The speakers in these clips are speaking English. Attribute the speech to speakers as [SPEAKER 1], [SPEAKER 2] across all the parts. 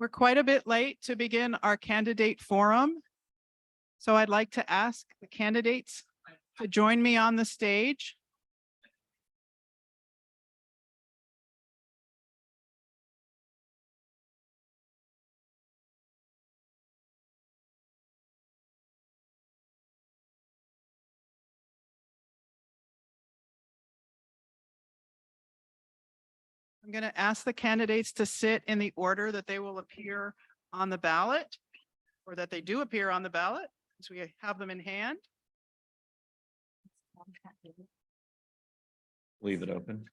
[SPEAKER 1] We're quite a bit late to begin our candidate forum. So I'd like to ask the candidates to join me on the stage. I'm going to ask the candidates to sit in the order that they will appear on the ballot, or that they do appear on the ballot, as we have them in hand.
[SPEAKER 2] Leave it open.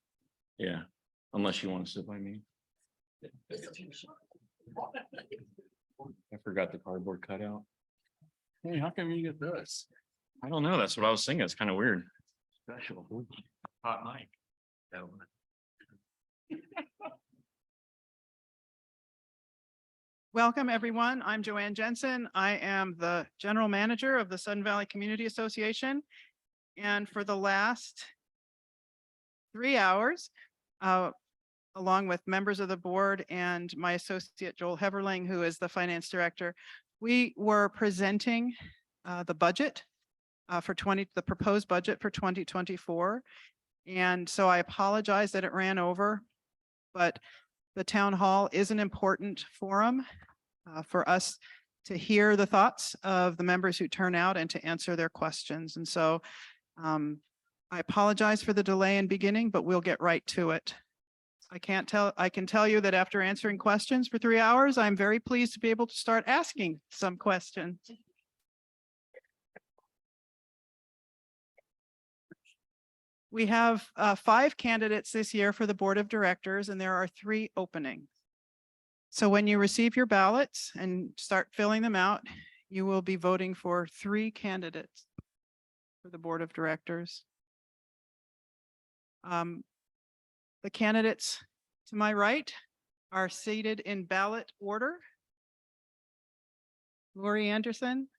[SPEAKER 2] Yeah, unless you want to sit by me. I forgot the cardboard cutout. Hey, how come you get this? I don't know. That's what I was thinking. It's kind of weird. Special. Hot mic.
[SPEAKER 1] Welcome, everyone. I'm Joanne Jensen. I am the General Manager of the Sun Valley Community Association. And for the last 3 hours, along with members of the board and my associate Joel Heverling, who is the finance director, we were presenting the budget the proposed budget for 2024. And so I apologize that it ran over, but the town hall is an important forum for us to hear the thoughts of the members who turn out and to answer their questions. And so I apologize for the delay in beginning, but we'll get right to it. I can tell you that after answering questions for 3 hours, I'm very pleased to be able to start asking some questions. We have 5 candidates this year for the board of directors, and there are 3 openings. So when you receive your ballots and start filling them out, you will be voting for 3 candidates for the board of directors. The candidates to my right are seated in ballot order. Lori Anderson.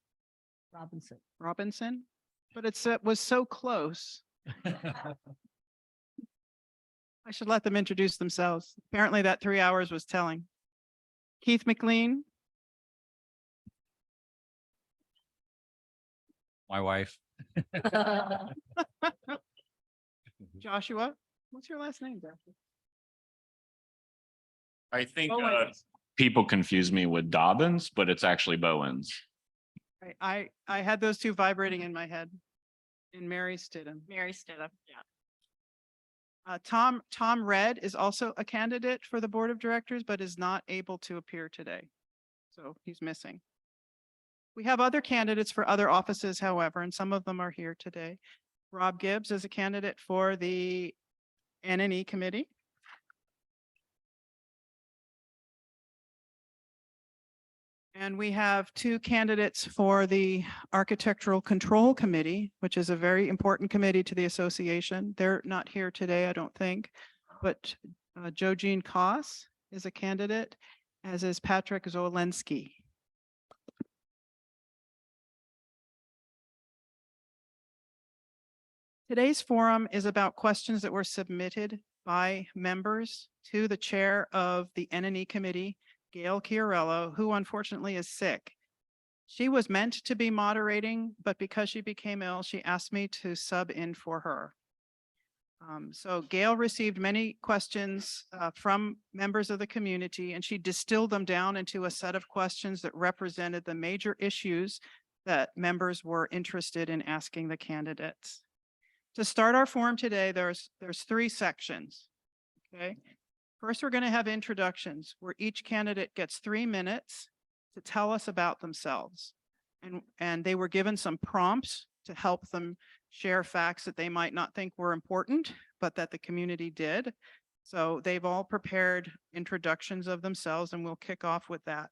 [SPEAKER 1] Robinson, but it was so close. I should let them introduce themselves. Apparently that 3 hours was telling. Keith McLean.
[SPEAKER 3] My wife.
[SPEAKER 1] Joshua. What's your last name, Joshua?
[SPEAKER 2] I think
[SPEAKER 1] Bowens.
[SPEAKER 2] people confuse me with Dobbins, but it's actually Bowens.
[SPEAKER 1] I had those 2 vibrating in my head. And Mary Stidham. Yeah. Tom Red is also a candidate for the board of directors, but is not able to appear today. So he's missing. We have other candidates for other offices, however, and some of them are here today. Rob Gibbs is a candidate for the N&E committee. And we have 2 candidates for the Architectural Control Committee, which is a very important committee to the association. They're not here today, I don't think, but Joe Jean Koss is a candidate, as is Patrick Zolensky. Today's forum is about questions that were submitted by members to the chair of the N&E committee, Gail Chiarello, who unfortunately is sick. She was meant to be moderating, but because she became ill, she asked me to sub in for her. So Gail received many questions from members of the community, and she distilled them down into a set of questions that represented the major issues that members were interested in asking the candidates. To start our forum today, there's 3 sections. Okay. First, we're going to have introductions where each candidate gets 3 minutes to tell us about themselves. And they were given some prompts to help them share facts that they might not think were important, but that the community did. So they've all prepared introductions of themselves, and we'll kick off with that.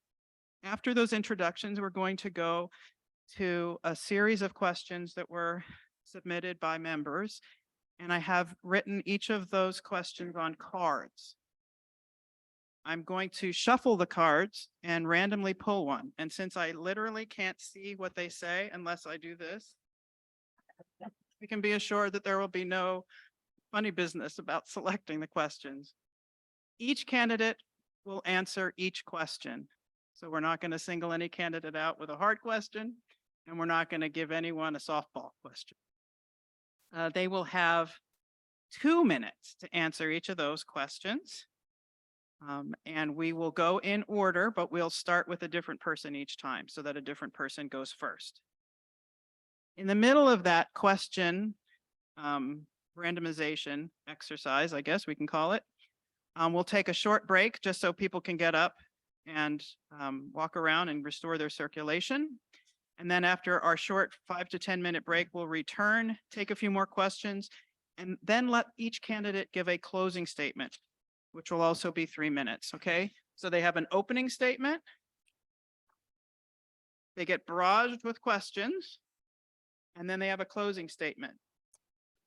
[SPEAKER 1] After those introductions, we're going to go to a series of questions that were submitted by members. And I have written each of those questions on cards. I'm going to shuffle the cards and randomly pull one. And since I literally can't see what they say unless I do this, we can be assured that there will be no funny business about selecting the questions. Each candidate will answer each question. So we're not going to single any candidate out with a hard question, and we're not going to give anyone a softball question. They will have 2 minutes to answer each of those questions. And we will go in order, but we'll start with a different person each time so that a different person goes first. In the middle of that question, randomization exercise, I guess we can call it, we'll take a short break just so people can get up and walk around and restore their circulation. And then after our short 5 to 10 minute break, we'll return, take a few more questions, and then let each candidate give a closing statement, which will also be 3 minutes, okay? So they have an opening statement. They get barraged with questions, and then they have a closing statement.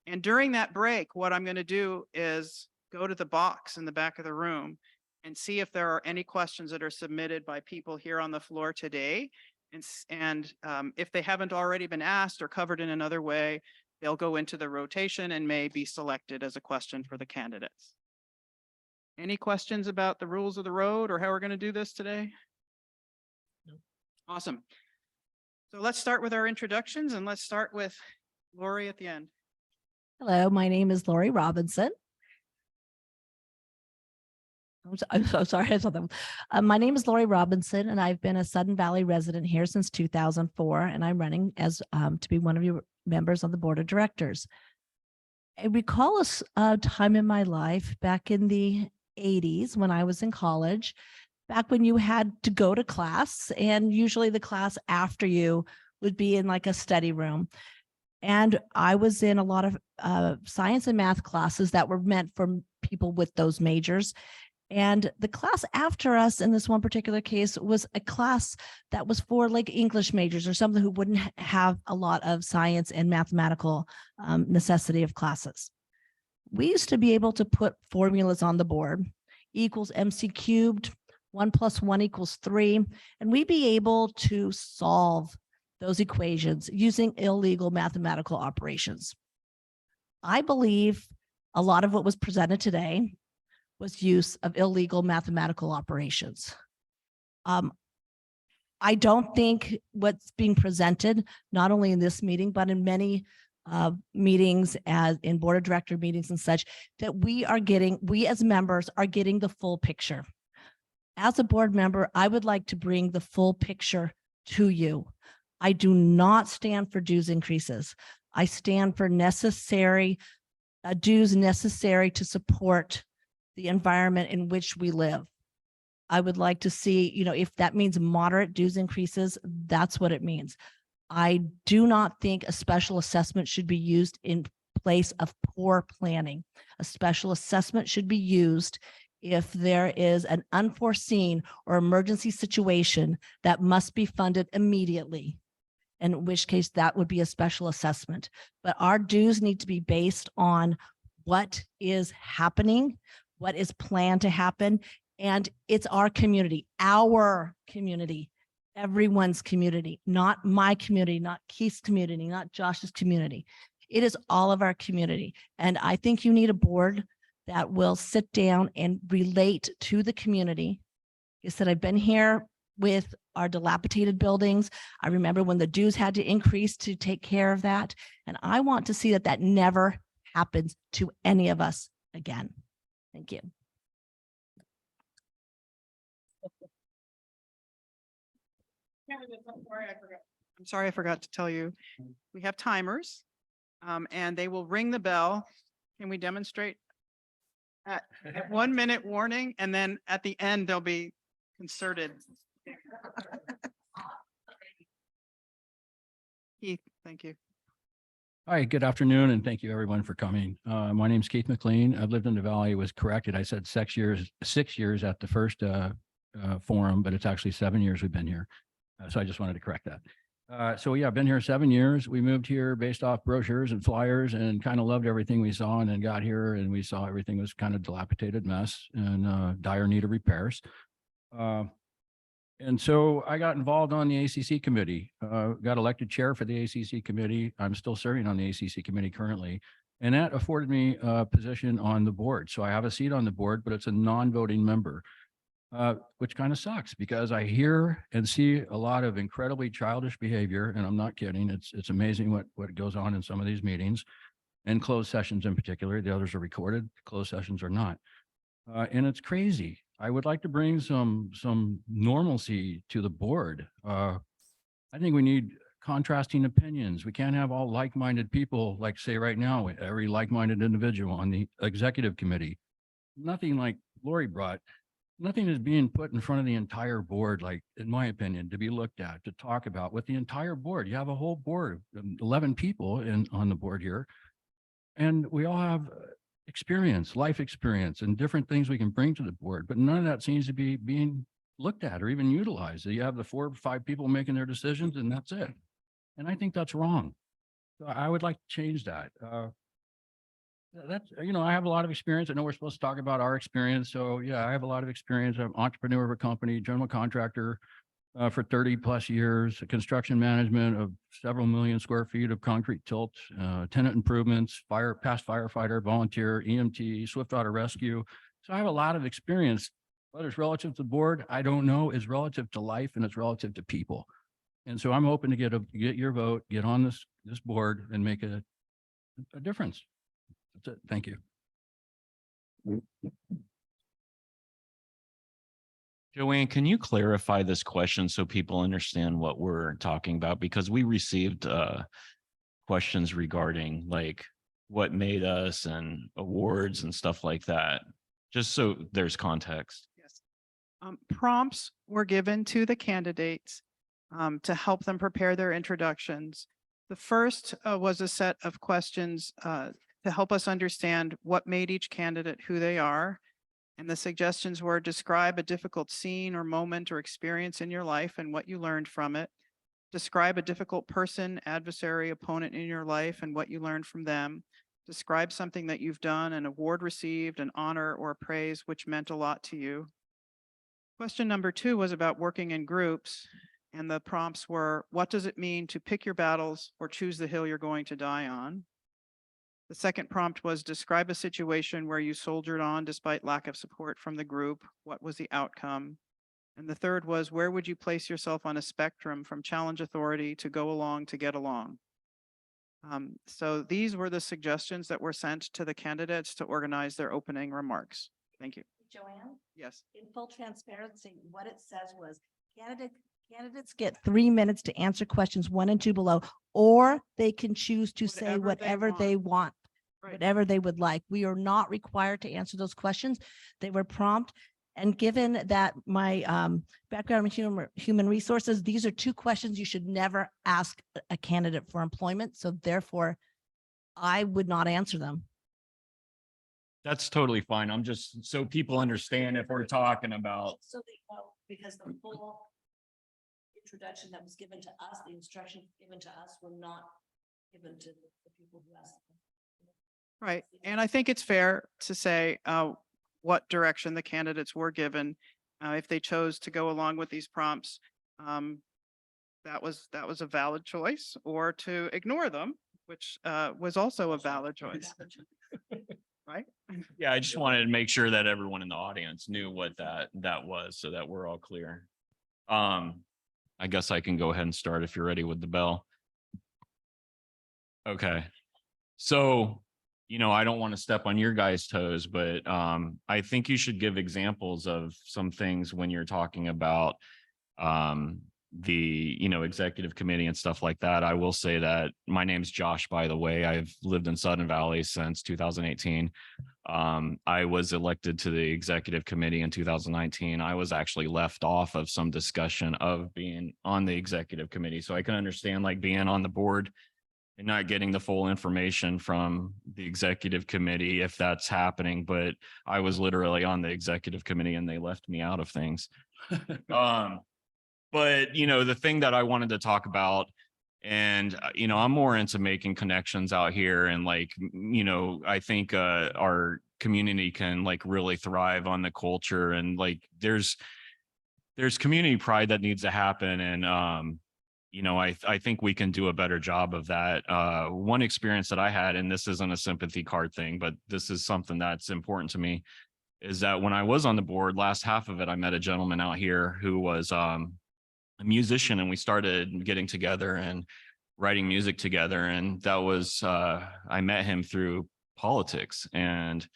[SPEAKER 1] And during that break, what I'm going to do is go to the box in the back of the room and see if there are any questions that are submitted by people here on the floor today. And if they haven't already been asked or covered in another way, they'll go into the rotation and may be selected as a question for the candidates. Any questions about the rules of the road or how we're going to do this today? No. Awesome. So let's start with our introductions, and let's start with Lori at the end.
[SPEAKER 3] Hello, my name is Lori Robinson. I'm so sorry. I saw that. My name is Lori Robinson, and I've been a Sudden Valley resident here since 2004, and I'm running as to be one of your members on the board of directors. I recall a time in my life back in the 80s when I was in college, back when you had to go to class, and usually the class after you would be in like a study room. And I was in a lot of science and math classes that were meant for people with those majors. And the class after us in this one particular case was a class that was for like English majors or something who wouldn't have a lot of science and mathematical necessity of classes. We used to be able to put formulas on the board, equals MC cubed, 1 + 1 = 3, and we'd be able to solve those equations using illegal mathematical operations. I believe a lot of what was presented today was use of illegal mathematical operations. I don't think what's being presented, not only in this meeting, but in many meetings, as in board of director meetings and such, that we as members are getting the full picture. As a board member, I would like to bring the full picture to you. I do not stand for dues increases. I stand for necessary dues necessary to support the environment in which we live. I would like to see, if that means moderate dues increases, that's what it means. I do not think a special assessment should be used in place of poor planning. A special assessment should be used if there is an unforeseen or emergency situation that must be funded immediately, in which case that would be a special assessment. But our dues need to be based on what is happening, what is planned to happen, and it's our community, everyone's community, not my community, not Keith's community, not Josh's community. It is all of our community. And I think you need a board that will sit down and relate to the community. Like I said, I've been here with our dilapidated buildings. I remember when the dues had to increase to take care of that. And I want to see that that never happens to any of us again. Thank you.
[SPEAKER 1] I'm sorry, I forgot to tell you. We have timers, and they will ring the bell. Can we demonstrate? At 1 minute warning, and then at the end, they'll be concerted. Keith, thank you.
[SPEAKER 4] Hi, good afternoon, and thank you everyone for coming. My name is Keith McLean. I've lived in the Valley. Was corrected. I said 6 years at the first forum, but it's actually 7 years we've been here. So I just wanted to correct that. So yeah, I've been here 7 years. We moved here based off brochures and flyers and kind of loved everything we saw, and then got here and we saw everything was kind of dilapidated mess and dire need of repairs. And so I got involved on the ACC committee, got elected chair for the ACC committee. I'm still serving on the ACC committee currently, and that afforded me a position on the board. So I have a seat on the board, but it's a non-voting member. which kind of sucks because I hear and see a lot of incredibly childish behavior, and I'm not kidding. It's amazing what goes on in some of these meetings and closed sessions in particular. The others are recorded, closed sessions are not. And it's crazy. I would like to bring some normalcy to the board. I think we need contrasting opinions. We can't have all like-minded people, like say right now, every like-minded individual on the executive committee. Nothing like Lori brought, nothing is being put in front of the entire board, like, in my opinion, to be looked at, to talk about with the entire board. You have a whole board, 11 people on the board here. And we all have experience, life experience, and different things we can bring to the board, but none of that seems to be being looked at or even utilized. You have the 4 or 5 people making their decisions and that's it. And I think that's wrong. So I would like to change that. That's, I have a lot of experience. I know we're supposed to talk about our experience. So yeah, I have a lot of experience. I'm an entrepreneur of a company, general contractor for 30 plus years, construction management of several million square feet of concrete tilt, tenant improvements, past firefighter, volunteer, EMT, swift water rescue. So I have a lot of experience. Whether it's relative to the board, I don't know, is relative to life and it's relative to people. And so I'm hoping to get your vote, get on this board and make a difference. That's it. Thank you.
[SPEAKER 2] Joanne, can you clarify this question so people understand what we're talking about? Because we received questions regarding like what made us and awards and stuff like that, just so there's context.
[SPEAKER 1] Yes. Prompts were given to the candidates to help them prepare their introductions. The first was a set of questions to help us understand what made each candidate who they are. And the suggestions were describe a difficult scene or moment or experience in your life and what you learned from it. Describe a difficult person, adversary, opponent in your life and what you learned from them. Describe something that you've done, an award received, an honor or praise which meant a lot to you. Question number 2 was about working in groups. And the prompts were, what does it mean to pick your battles or choose the hill you're going to die on? The second prompt was describe a situation where you soldiered on despite lack of support from the group. What was the outcome? And the third was, where would you place yourself on a spectrum from challenge authority to go along to get along? So these were the suggestions that were sent to the candidates to organize their opening remarks. Thank you.
[SPEAKER 3] Joanne,
[SPEAKER 1] Yes.
[SPEAKER 3] in full transparency, what it says was candidates get 3 minutes to answer questions 1 and 2 below, or they can choose to say whatever they want.
[SPEAKER 1] Right.
[SPEAKER 3] Whatever they would like. We are not required to answer those questions. They were prompt. And given that my background in human resources, these are 2 questions you should never ask a candidate for employment. So therefore, I would not answer them.
[SPEAKER 2] That's totally fine. I'm just so people understand if we're talking about.
[SPEAKER 3] So they know, because the full introduction that was given to us, the instructions given to us were not given to the people who asked them.
[SPEAKER 1] Right. And I think it's fair to say what direction the candidates were given. If they chose to go along with these prompts, that was a valid choice, or to ignore them, which was also a valid choice. Right?
[SPEAKER 2] Yeah, I just wanted to make sure that everyone in the audience knew what that was so that we're all clear. I guess I can go ahead and start if you're ready with the bell. Okay. So, I don't want to step on your guys' toes, but I think you should give examples of some things when you're talking about the, executive committee and stuff like that. I will say that my name's Josh, by the way. I've lived in Sudden Valley since 2018. I was elected to the executive committee in 2019. I was actually left off of some discussion of being on the executive committee. So I can understand like being on the board and not getting the full information from the executive committee if that's happening. But I was literally on the executive committee and they left me out of things. But, the thing that I wanted to talk about, and, I'm more into making connections out here. And like, I think our community can like really thrive on the culture. And like, there's community pride that needs to happen. And, I think we can do a better job of that. One experience that I had, and this isn't a sympathy card thing, but this is something that's important to me. is that when I was on the board, last half of it, I met a gentleman out here who was a musician, and we started getting together and writing music together. And that was I met him through politics. And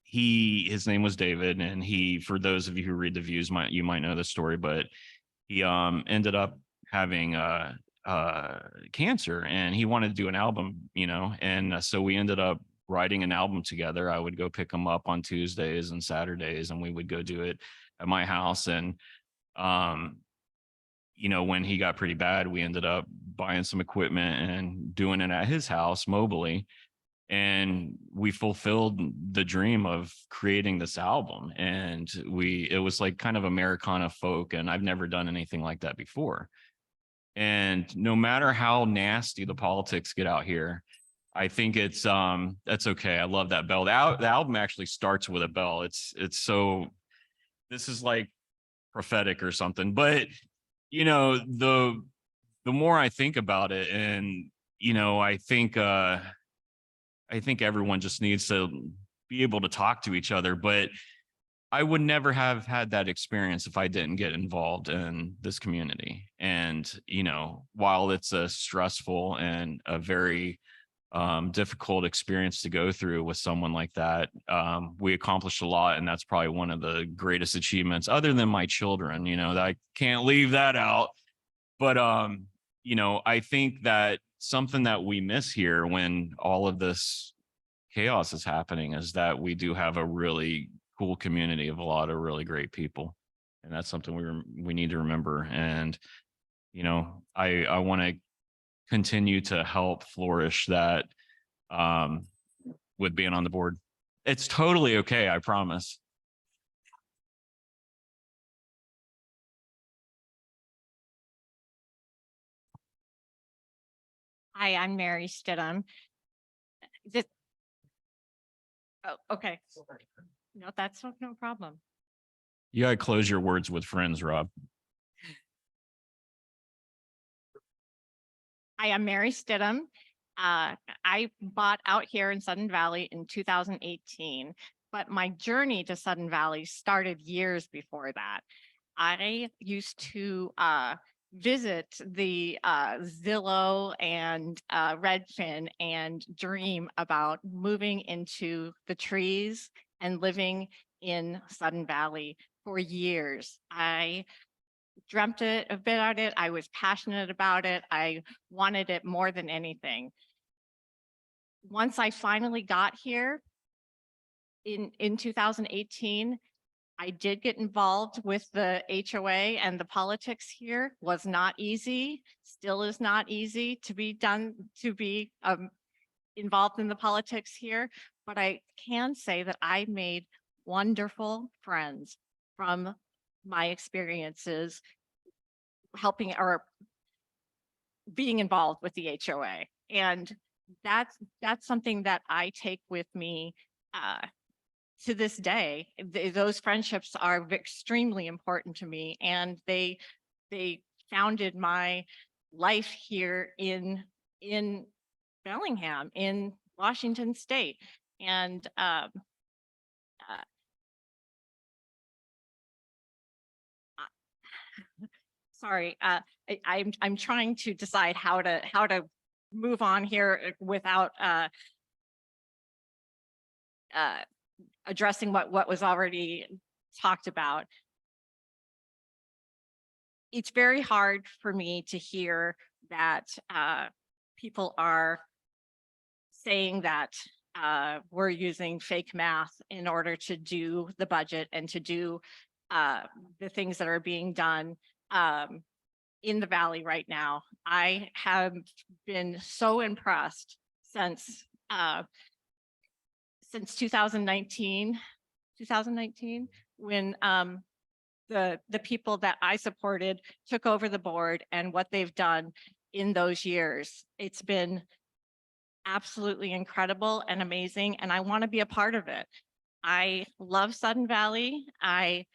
[SPEAKER 2] his name was David, and he, for those of you who read the Views, you might know the story, but he ended up having cancer, and he wanted to do an album, and so we ended up writing an album together. I would go pick him up on Tuesdays and Saturdays, and we would go do it at my house. And when he got pretty bad, we ended up buying some equipment and doing it at his house mobily. And we fulfilled the dream of creating this album. And it was like kind of Americana folk, and I've never done anything like that before. And no matter how nasty the politics get out here, I think that's okay. I love that bell. The album actually starts with a bell. It's so, this is like prophetic or something, but the more I think about it, and I think everyone just needs to be able to talk to each other, but I would never have had that experience if I didn't get involved in this community. And, while it's a stressful and a very difficult experience to go through with someone like that, we accomplished a lot. And that's probably one of the greatest achievements, other than my children, that I can't leave that out. But, I think that something that we miss here when all of this chaos is happening is that we do have a really cool community of a lot of really great people. And that's something we need to remember. And, I want to continue to help flourish that with being on the board. It's totally okay, I promise.
[SPEAKER 5] Hi, I'm Mary Stidham. Oh, okay. No, that's no problem.
[SPEAKER 2] You gotta close your words with friends, Rob.
[SPEAKER 5] Hi, I'm Mary Stidham. I bought out here in Sudden Valley in 2018, but my journey to Sudden Valley started years before that. I used to visit the Zillow and Redfin and dream about moving into the trees and living in Sudden Valley for years. I dreamt it about it. I was passionate about it. I wanted it more than anything. Once I finally got here in 2018, I did get involved with the HOA, and the politics here was not easy, still is not easy to be involved in the politics here. But I can say that I made wonderful friends from my experiences helping or being involved with the HOA. And that's something that I take with me to this day. Those friendships are extremely important to me, and they founded my life here in Bellingham, in Washington State. And sorry, I'm trying to decide how to move on here without addressing what was already talked about. It's very hard for me to hear that people are saying that we're using fake math in order to do the budget and to do the things that are being done in the Valley right now. I have been so impressed since 2019, when the people that I supported took over the board, and what they've done in those years. It's been absolutely incredible and amazing, and I want to be a part of it. I love Sudden Valley. I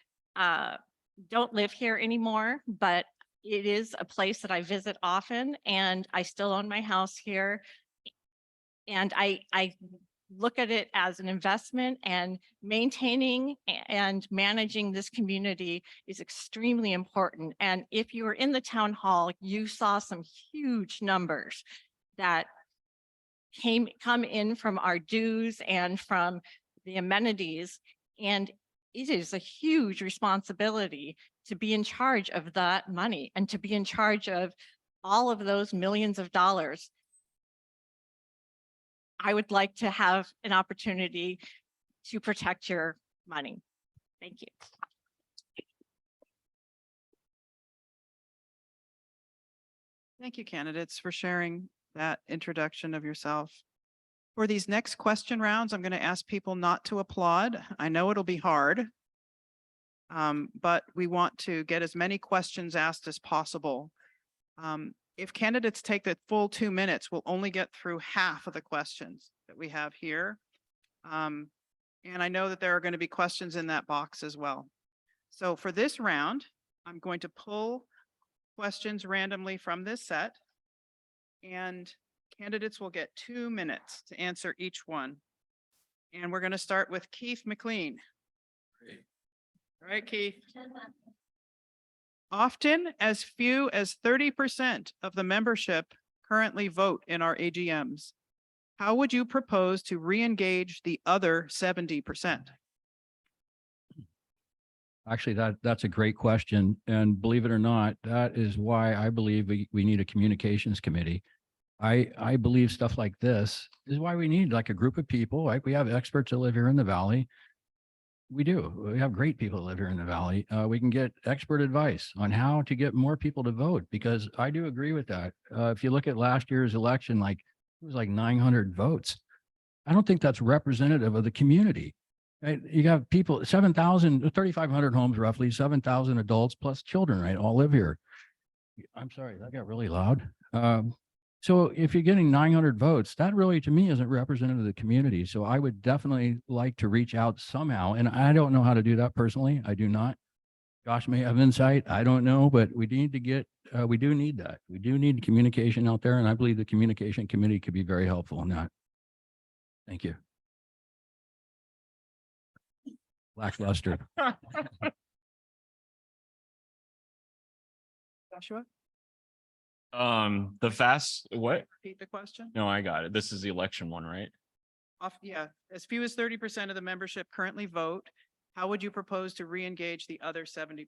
[SPEAKER 5] don't live here anymore, but it is a place that I visit often, and I still own my house here. And I look at it as an investment, and maintaining and managing this community is extremely important. And if you were in the town hall, you saw some huge numbers that come in from our dues and from the amenities. And it is a huge responsibility to be in charge of that money and to be in charge of all of those millions of dollars. I would like to have an opportunity to protect your money. Thank you.
[SPEAKER 1] Thank you, candidates, for sharing that introduction of yourself. For these next question rounds, I'm going to ask people not to applaud. I know it'll be hard. But we want to get as many questions asked as possible. If candidates take the full 2 minutes, we'll only get through half of the questions that we have here. And I know that there are going to be questions in that box as well. So for this round, I'm going to pull questions randomly from this set. And candidates will get 2 minutes to answer each one. And we're going to start with Keith McLean. All right, Keith. Often as few as 30% of the membership currently vote in our AGMs. How would you propose to re-engage the other 70%?
[SPEAKER 4] Actually, that's a great question. And believe it or not, that is why I believe we need a communications committee. I believe stuff like this is why we need like a group of people. Like we have experts that live here in the Valley. We do. We have great people that live here in the Valley. We can get expert advice on how to get more people to vote, because I do agree with that. If you look at last year's election, like it was like 900 votes. I don't think that's representative of the community. Right? You got people, 3,500 homes, roughly 7,000 adults plus children, right? All live here. I'm sorry, that got really loud. So if you're getting 900 votes, that really to me isn't representative of the community. So I would definitely like to reach out somehow. And I don't know how to do that personally. I do not. Josh may have insight. I don't know, but we need to get, we do need that. We do need communication out there. And I believe the communication committee could be very helpful in that. Thank you. Lackluster.
[SPEAKER 1] Joshua,
[SPEAKER 2] What?
[SPEAKER 1] repeat the question.
[SPEAKER 2] No, I got it. This is the election one, right?
[SPEAKER 1] Yeah, as few as 30% of the membership currently vote. How would you propose to re-engage the other 70%?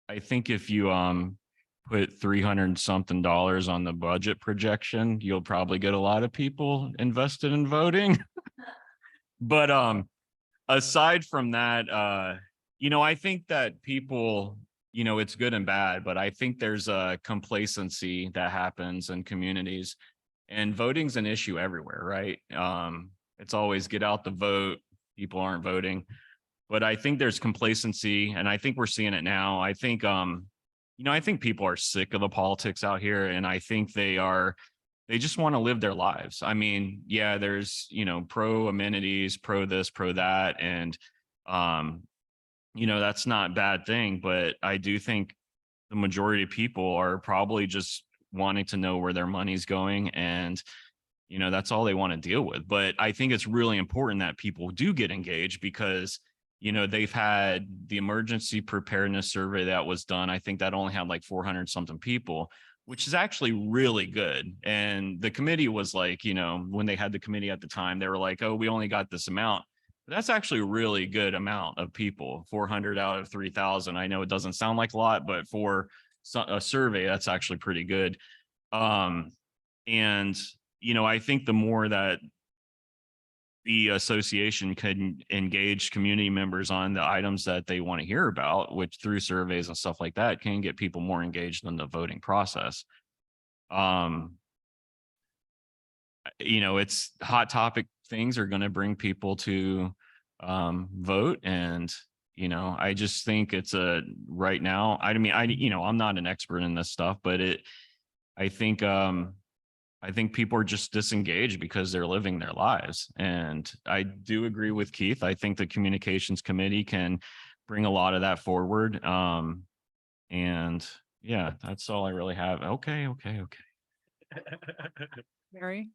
[SPEAKER 2] I think if you put 300 something on the budget projection, you'll probably get a lot of people invested in voting. But aside from that, I think that people, it's good and bad, but I think there's a complacency that happens in communities, and voting's an issue everywhere, right? It's always get out the vote. People aren't voting. But I think there's complacency, and I think we're seeing it now. I think, I think people are sick of the politics out here, and I think they just want to live their lives. I mean, yeah, there's, pro amenities, pro this, pro that, and, that's not a bad thing. But I do think the majority of people are probably just wanting to know where their money's going, and that's all they want to deal with. But I think it's really important that people do get engaged, because they've had the emergency preparedness survey that was done. I think that only had like 400 something people, which is actually really good. And the committee was like, when they had the committee at the time, they were like, oh, we only got this amount. But that's actually a really good amount of people, 400 out of 3,000. I know it doesn't sound like a lot, but for a survey, that's actually pretty good. And, I think the more that the association can engage community members on the items that they want to hear about, which through surveys and stuff like that can get people more engaged in the voting process. It's hot topic things are going to bring people to vote. And, I just think it's right now, I'm not an expert in this stuff, but I think people are just disengaged because they're living their lives. And I do agree with Keith. I think the communications committee can bring a lot of that forward. And yeah, that's all I really have. Okay.
[SPEAKER 1] Mary?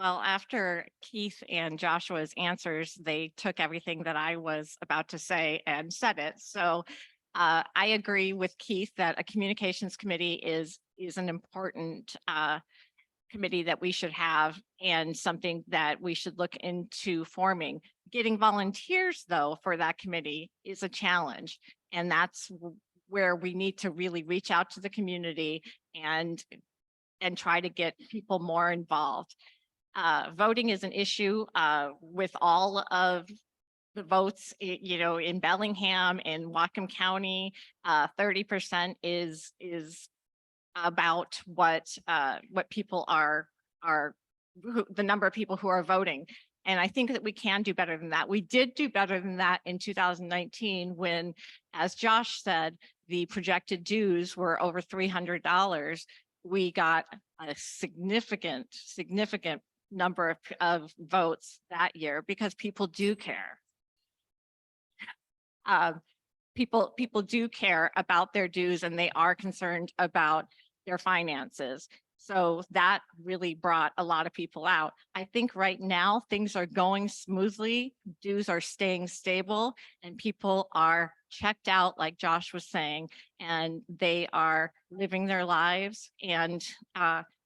[SPEAKER 5] Well, after Keith and Joshua's answers, they took everything that I was about to say and said it. So I agree with Keith that a communications committee is an important committee that we should have and something that we should look into forming. Getting volunteers, though, for that committee is a challenge. And that's where we need to really reach out to the community and try to get people more involved. Voting is an issue with all of the votes, you know, in Bellingham and Whatcom County. 30% is about what people are the number of people who are voting. And I think that we can do better than that. We did do better than that in 2019 when, as Josh said, the projected dues were over $300. We got a significant number of votes that year because people do care. People do care about their dues and they are concerned about their finances. So that really brought a lot of people out. I think right now things are going smoothly. Dues are staying stable and people are checked out, like Josh was saying, and they are living their lives and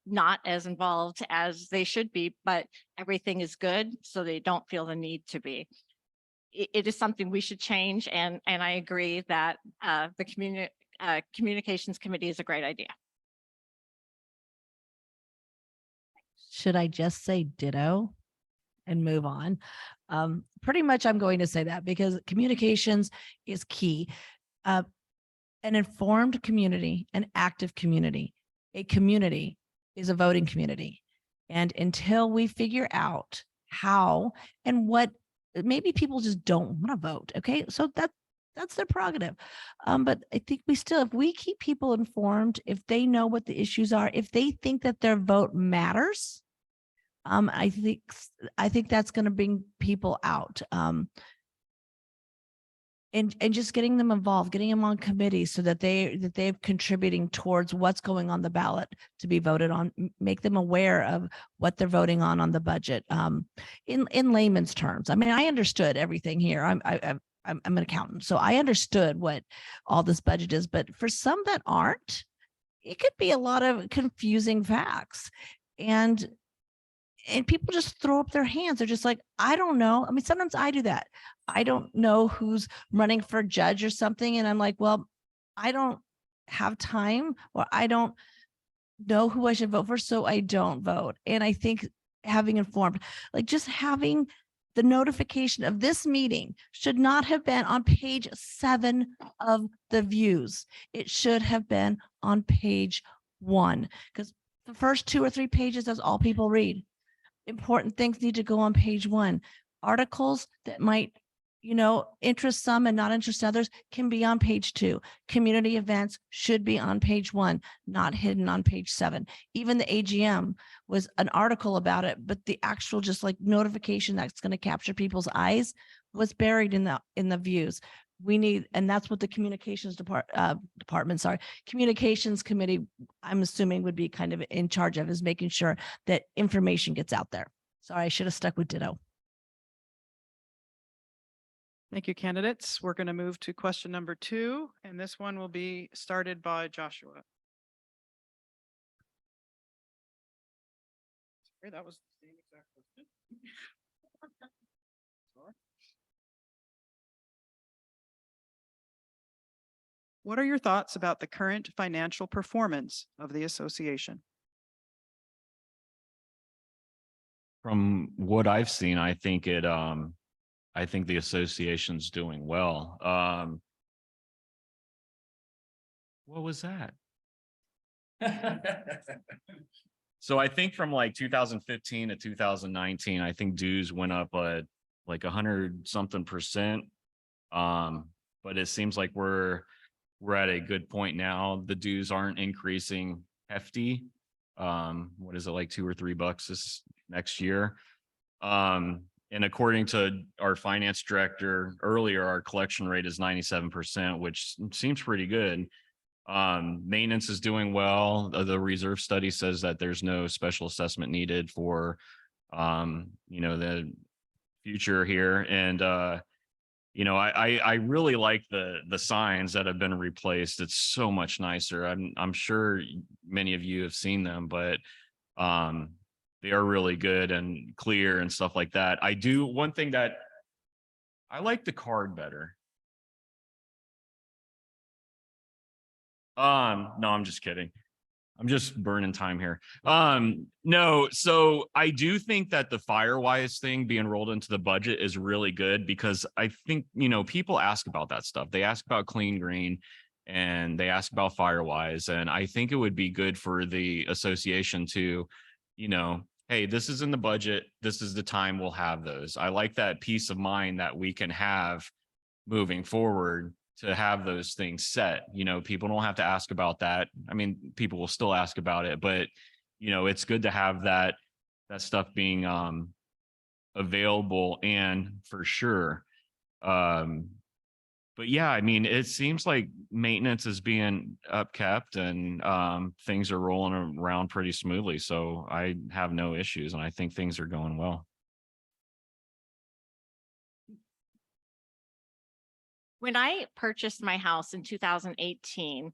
[SPEAKER 5] not as involved as they should be, but everything is good, so they don't feel the need to be. It is something we should change, and I agree that the communications committee is a great idea.
[SPEAKER 3] Should I just say ditto and move on? Pretty much I'm going to say that because communications is key. An informed community, an active community, a community is a voting community. And until we figure out how and what, maybe people just don't want to vote. Okay. So that's their prerogative. But I think if we keep people informed, if they know what the issues are, if they think that their vote matters, I think that's going to bring people out. And just getting them involved, getting them on committees so that they're contributing towards what's going on the ballot to be voted on, make them aware of what they're voting on the budget. In layman's terms, I mean, I understood everything here. I'm an accountant, so I understood what all this budget is, but for some that aren't, it could be a lot of confusing facts. And people just throw up their hands. They're just like, I don't know. I mean, sometimes I do that. I don't know who's running for judge or something. And I'm like, well, I don't have time, or I don't know who I should vote for, so I don't vote. And I think having informed, like just having the notification of this meeting should not have been on page 7 of the views. It should have been on page 1, because the first 2 or 3 pages, that's all people read. Important things need to go on page 1. Articles that might, interest some and not interest others can be on page 2. Community events should be on page 1, not hidden on page 7. Even the AGM was an article about it, but the actual just like notification that's going to capture people's eyes was buried in the views. We need, and that's what the communications communications committee, I'm assuming, would be kind of in charge of, is making sure that information gets out there. Sorry, I should have stuck with ditto.
[SPEAKER 1] Thank you, candidates. We're going to move to question number 2, and this one will be started by Joshua. Sorry, that was the same exact question. Sorry. What are your thoughts about the current financial performance of the association?
[SPEAKER 2] From what I've seen, I think the association's doing well. What was that? So I think from like 2015 to 2019, I think dues went up like 100-something%. But it seems like we're at a good point now. The dues aren't increasing hefty. What is it, like $2 or $3 this next year? And according to our finance director earlier, our collection rate is 97%, which seems pretty good. Maintenance is doing well. The reserve study says that there's no special assessment needed for the future here. And, I really like the signs that have been replaced. It's so much nicer. I'm sure many of you have seen them, but they are really good and clear and stuff like that. One thing that I like the card better. No, I'm just kidding. I'm just burning time here. No, so I do think that the Firewise thing being rolled into the budget is really good, because I think, people ask about that stuff. They ask about Clean Green and they ask about Firewise. And I think it would be good for the association to, hey, this is in the budget. This is the time we'll have those. I like that peace of mind that we can have moving forward, to have those things set. People don't have to ask about that. I mean, people will still ask about it, but it's good to have that stuff being available, and for sure. But yeah, I mean, it seems like maintenance is being upkept, and things are rolling around pretty smoothly. So I have no issues, and I think things are going well.
[SPEAKER 5] When I purchased my house in 2018,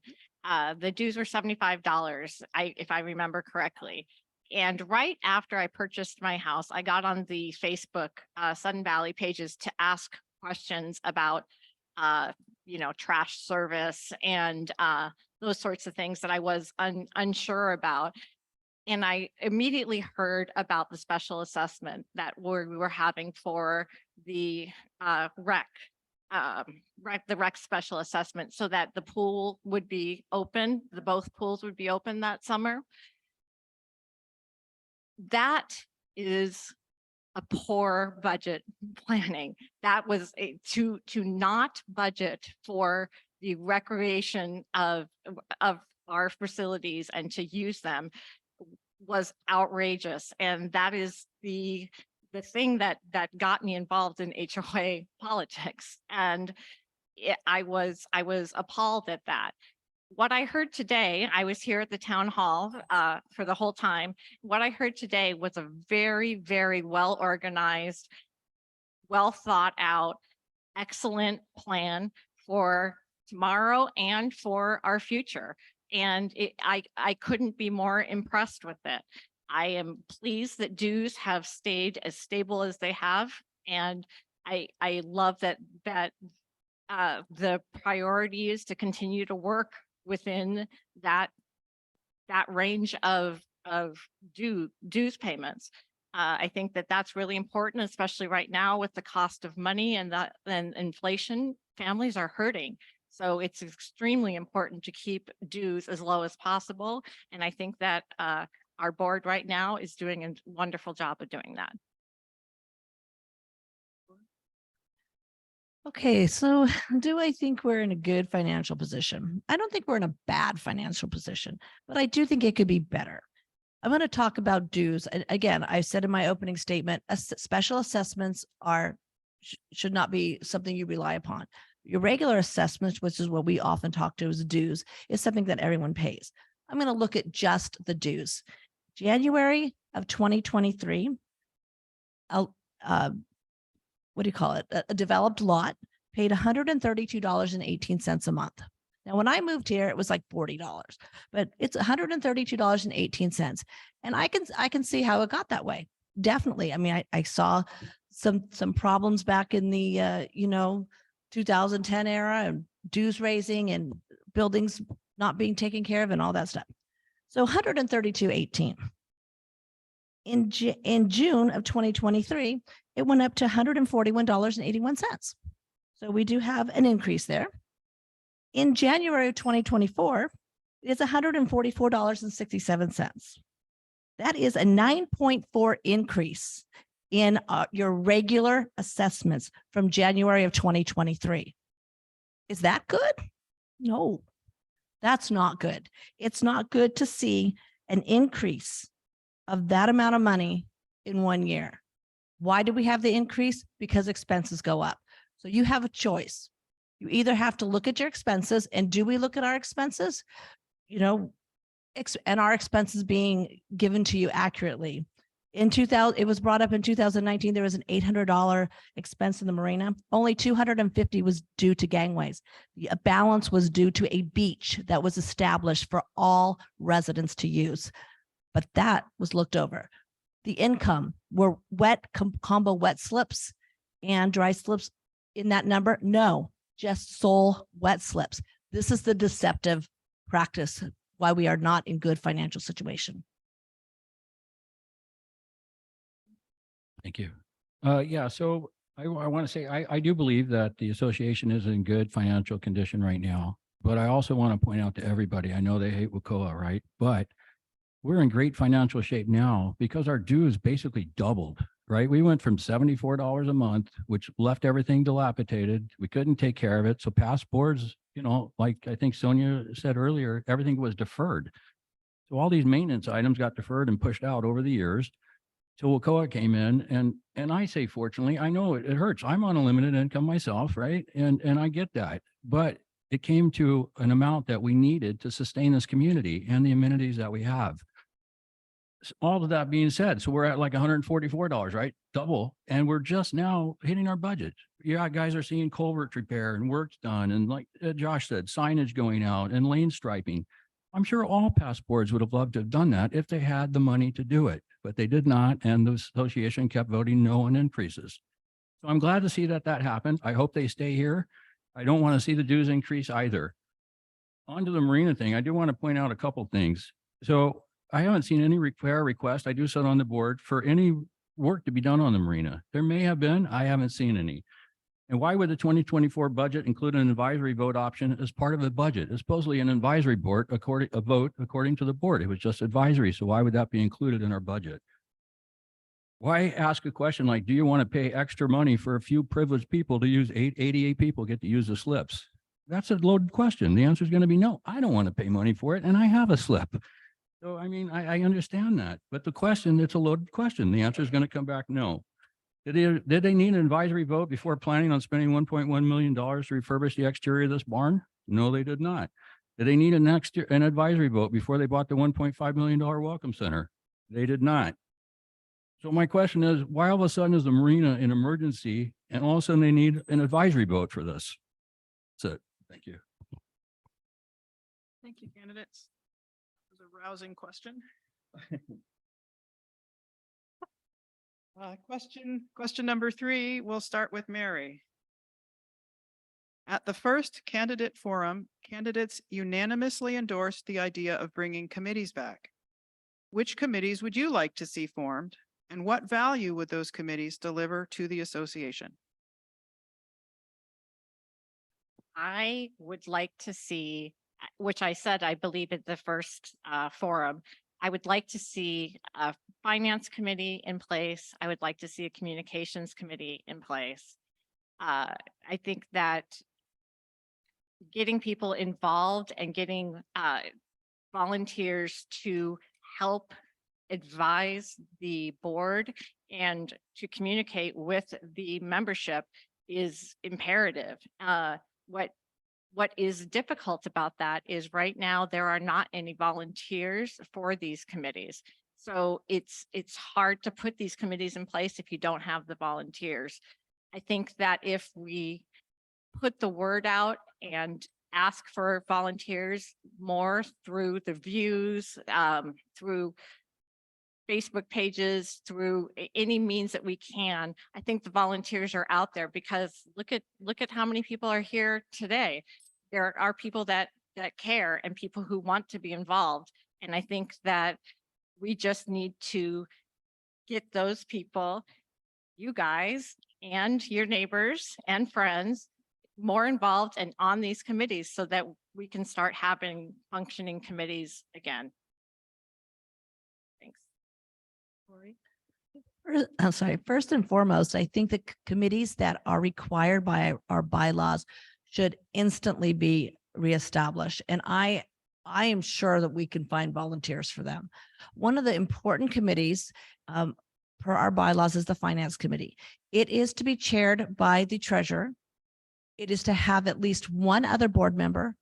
[SPEAKER 5] the dues were $75, if I remember correctly. And right after I purchased my house, I got on the Facebook Sudden Valley pages to ask questions about, trash service and those sorts of things that I was unsure about. And I immediately heard about the special assessment that we were having for the rec special assessment, so that the pool would be open, both pools would be open that summer. That is a poor budget planning. That was to not budget for the recreation of our facilities and to use them was outrageous. And that is the thing that got me involved in HOA politics. And I was appalled at that. What I heard today, I was here at the town hall for the whole time. What I heard today was a very, very well organized, well thought out, excellent plan for tomorrow and for our future. And I couldn't be more impressed with it. I am pleased that dues have stayed as stable as they have. And I love that the priority is to continue to work within that range of dues payments. I think that that's really important, especially right now with the cost of money and inflation. Families are hurting. So it's extremely important to keep dues as low as possible. And I think that our board right now is doing a wonderful job of doing that.
[SPEAKER 3] Okay, so do I think we're in a good financial position? I don't think we're in a bad financial position, but I do think it could be better. I'm going to talk about dues. And again, I said in my opening statement, special assessments should not be something you rely upon. Your regular assessments, which is what we often talk to as dues, is something that everyone pays. I'm going to look at just the dues. January of 2023, what do you call it? A developed lot paid $132.18 a month. Now, when I moved here, it was like $40, but it's $132.18. And I can see how it got that way. Definitely. I mean, I saw some problems back in the, 2010 era, and dues raising and buildings not being taken care of and all that stuff. So $132.18. In June of 2023, it went up to $141.81. So we do have an increase there. In January of 2024, it's $144.67. That is a 9.4 increase in your regular assessments from January of 2023. Is that good? No, that's not good. It's not good to see an increase of that amount of money in 1 year. Why do we have the increase? Because expenses go up. So you have a choice. You either have to look at your expenses, and do we look at our expenses? And our expenses being given to you accurately. In 2000, it was brought up in 2019, there was an $800 expense in the marina. Only 250 was due to gangways. The balance was due to a beach that was established for all residents to use. But that was looked over. The income were combo wet slips and dry slips in that number? No, just sole wet slips. This is the deceptive practice why we are not in good financial situation.
[SPEAKER 4] Thank you. Yeah, so I want to say, I do believe that the association is in good financial condition right now, but I also want to point out to everybody, I know they hate WACOA, right? But we're in great financial shape now because our dues basically doubled, right? We went from $74 a month, which left everything dilapidated. We couldn't take care of it. So past boards, you know, like I think Sonia said earlier, everything was deferred. So all these maintenance items got deferred and pushed out over the years. So WACOA came in and I say, fortunately, I know it hurts. I'm on a limited income myself, right? And I get that, but it came to an amount that we needed to sustain this community and the amenities that we have. All of that being said, so we're at like $144, right? Double. And we're just now hitting our budget. Yeah, guys are seeing culvert repair and work's done. And like Josh said, signage going out and lane striping. I'm sure all past boards would have loved to have done that if they had the money to do it, but they did not. And the association kept voting no on increases. So I'm glad to see that that happened. I hope they stay here. I don't want to see the dues increase either. On to the marina thing, I do want to point out a couple things. So I haven't seen any repair request. I do sit on the board for any work to be done on the marina. There may have been, I haven't seen any. And why would the 2024 budget include an advisory vote option as part of the budget? It's supposedly an advisory board, a vote according to the board. It was just advisory. So why would that be included in our budget? Why ask a question like, do you want to pay extra money for a few privileged people to use 88 people get to use the slips? That's a loaded question. The answer is going to be no, I don't want to pay money for it. And I have a slip. So, I mean, I understand that, but the question, it's a loaded question. The answer is going to come back no. Did they need an advisory vote before planning on spending $1.1 million to refurbish the exterior of this barn? No, they did not. Did they need an advisory vote before they bought the $1.5 million welcome center? They did not. So my question is, why all of a sudden is the marina an emergency and all of a sudden they need an advisory vote for this? That's it. Thank you.
[SPEAKER 1] Thank you, candidates. It was a rousing question. Question number 3, we'll start with Mary. At the first candidate forum, candidates unanimously endorsed the idea of bringing committees back. Which committees would you like to see formed, and what value would those committees deliver to the association?
[SPEAKER 5] I would like to see, which I said, I believe at the first forum, I would like to see a finance committee in place. I would like to see a communications committee in place. I think that getting people involved and getting volunteers to help advise the board and to communicate with the membership is imperative. What is difficult about that is right now there are not any volunteers for these committees. So it's hard to put these committees in place if you don't have the volunteers. I think that if we put the word out and ask for volunteers more through the views, through Facebook pages, through any means that we can, I think the volunteers are out there, because look at how many people are here today. There are people that care and people who want to be involved. And I think that we just need to get those people, you guys and your neighbors and friends, more involved and on these committees so that we can start having functioning committees again. Thanks. Lori?
[SPEAKER 3] I'm sorry, first and foremost, I think the committees that are required by our bylaws should instantly be reestablished. And I am sure that we can find volunteers for them. One of the important committees per our bylaws is the finance committee. It is to be chaired by the treasurer. It is to have at least one other board member,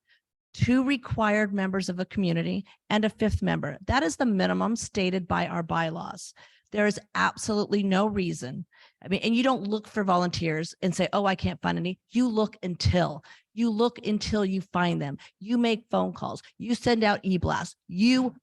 [SPEAKER 3] 2 required members of a community, and a 5th member. That is the minimum stated by our bylaws. There is absolutely no reason. I mean, and you don't look for volunteers and say, oh, I can't find any. You look until you find them. You make phone calls, you send out e-blasts, you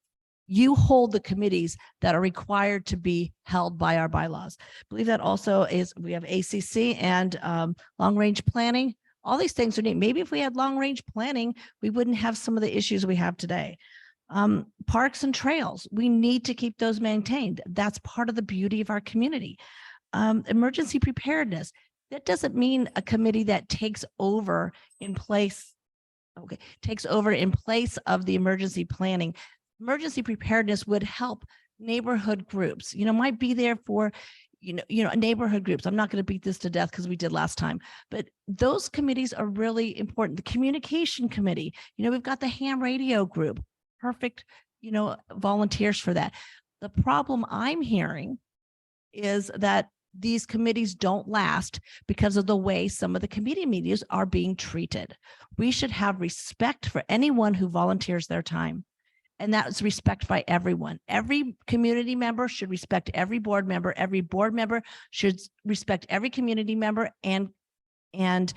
[SPEAKER 3] hold the committees that are required to be held by our bylaws. I believe that also is, we have ACC and long-range planning. All these things are neat. Maybe if we had long-range planning, we wouldn't have some of the issues we have today. Parks and trails, we need to keep those maintained. That's part of the beauty of our community. Emergency preparedness, that doesn't mean a committee that takes over in place of the emergency planning. Emergency preparedness would help neighborhood groups, might be there for, neighborhood groups. I'm not going to beat this to death because we did last time, but those committees are really important. The communication committee, we've got the ham radio group, perfect, volunteers for that. The problem I'm hearing is that these committees don't last because of the way some of the committee meetings are being treated. We should have respect for anyone who volunteers their time. And that's respect by everyone. Every community member should respect every board member. Every board member should respect every community member, and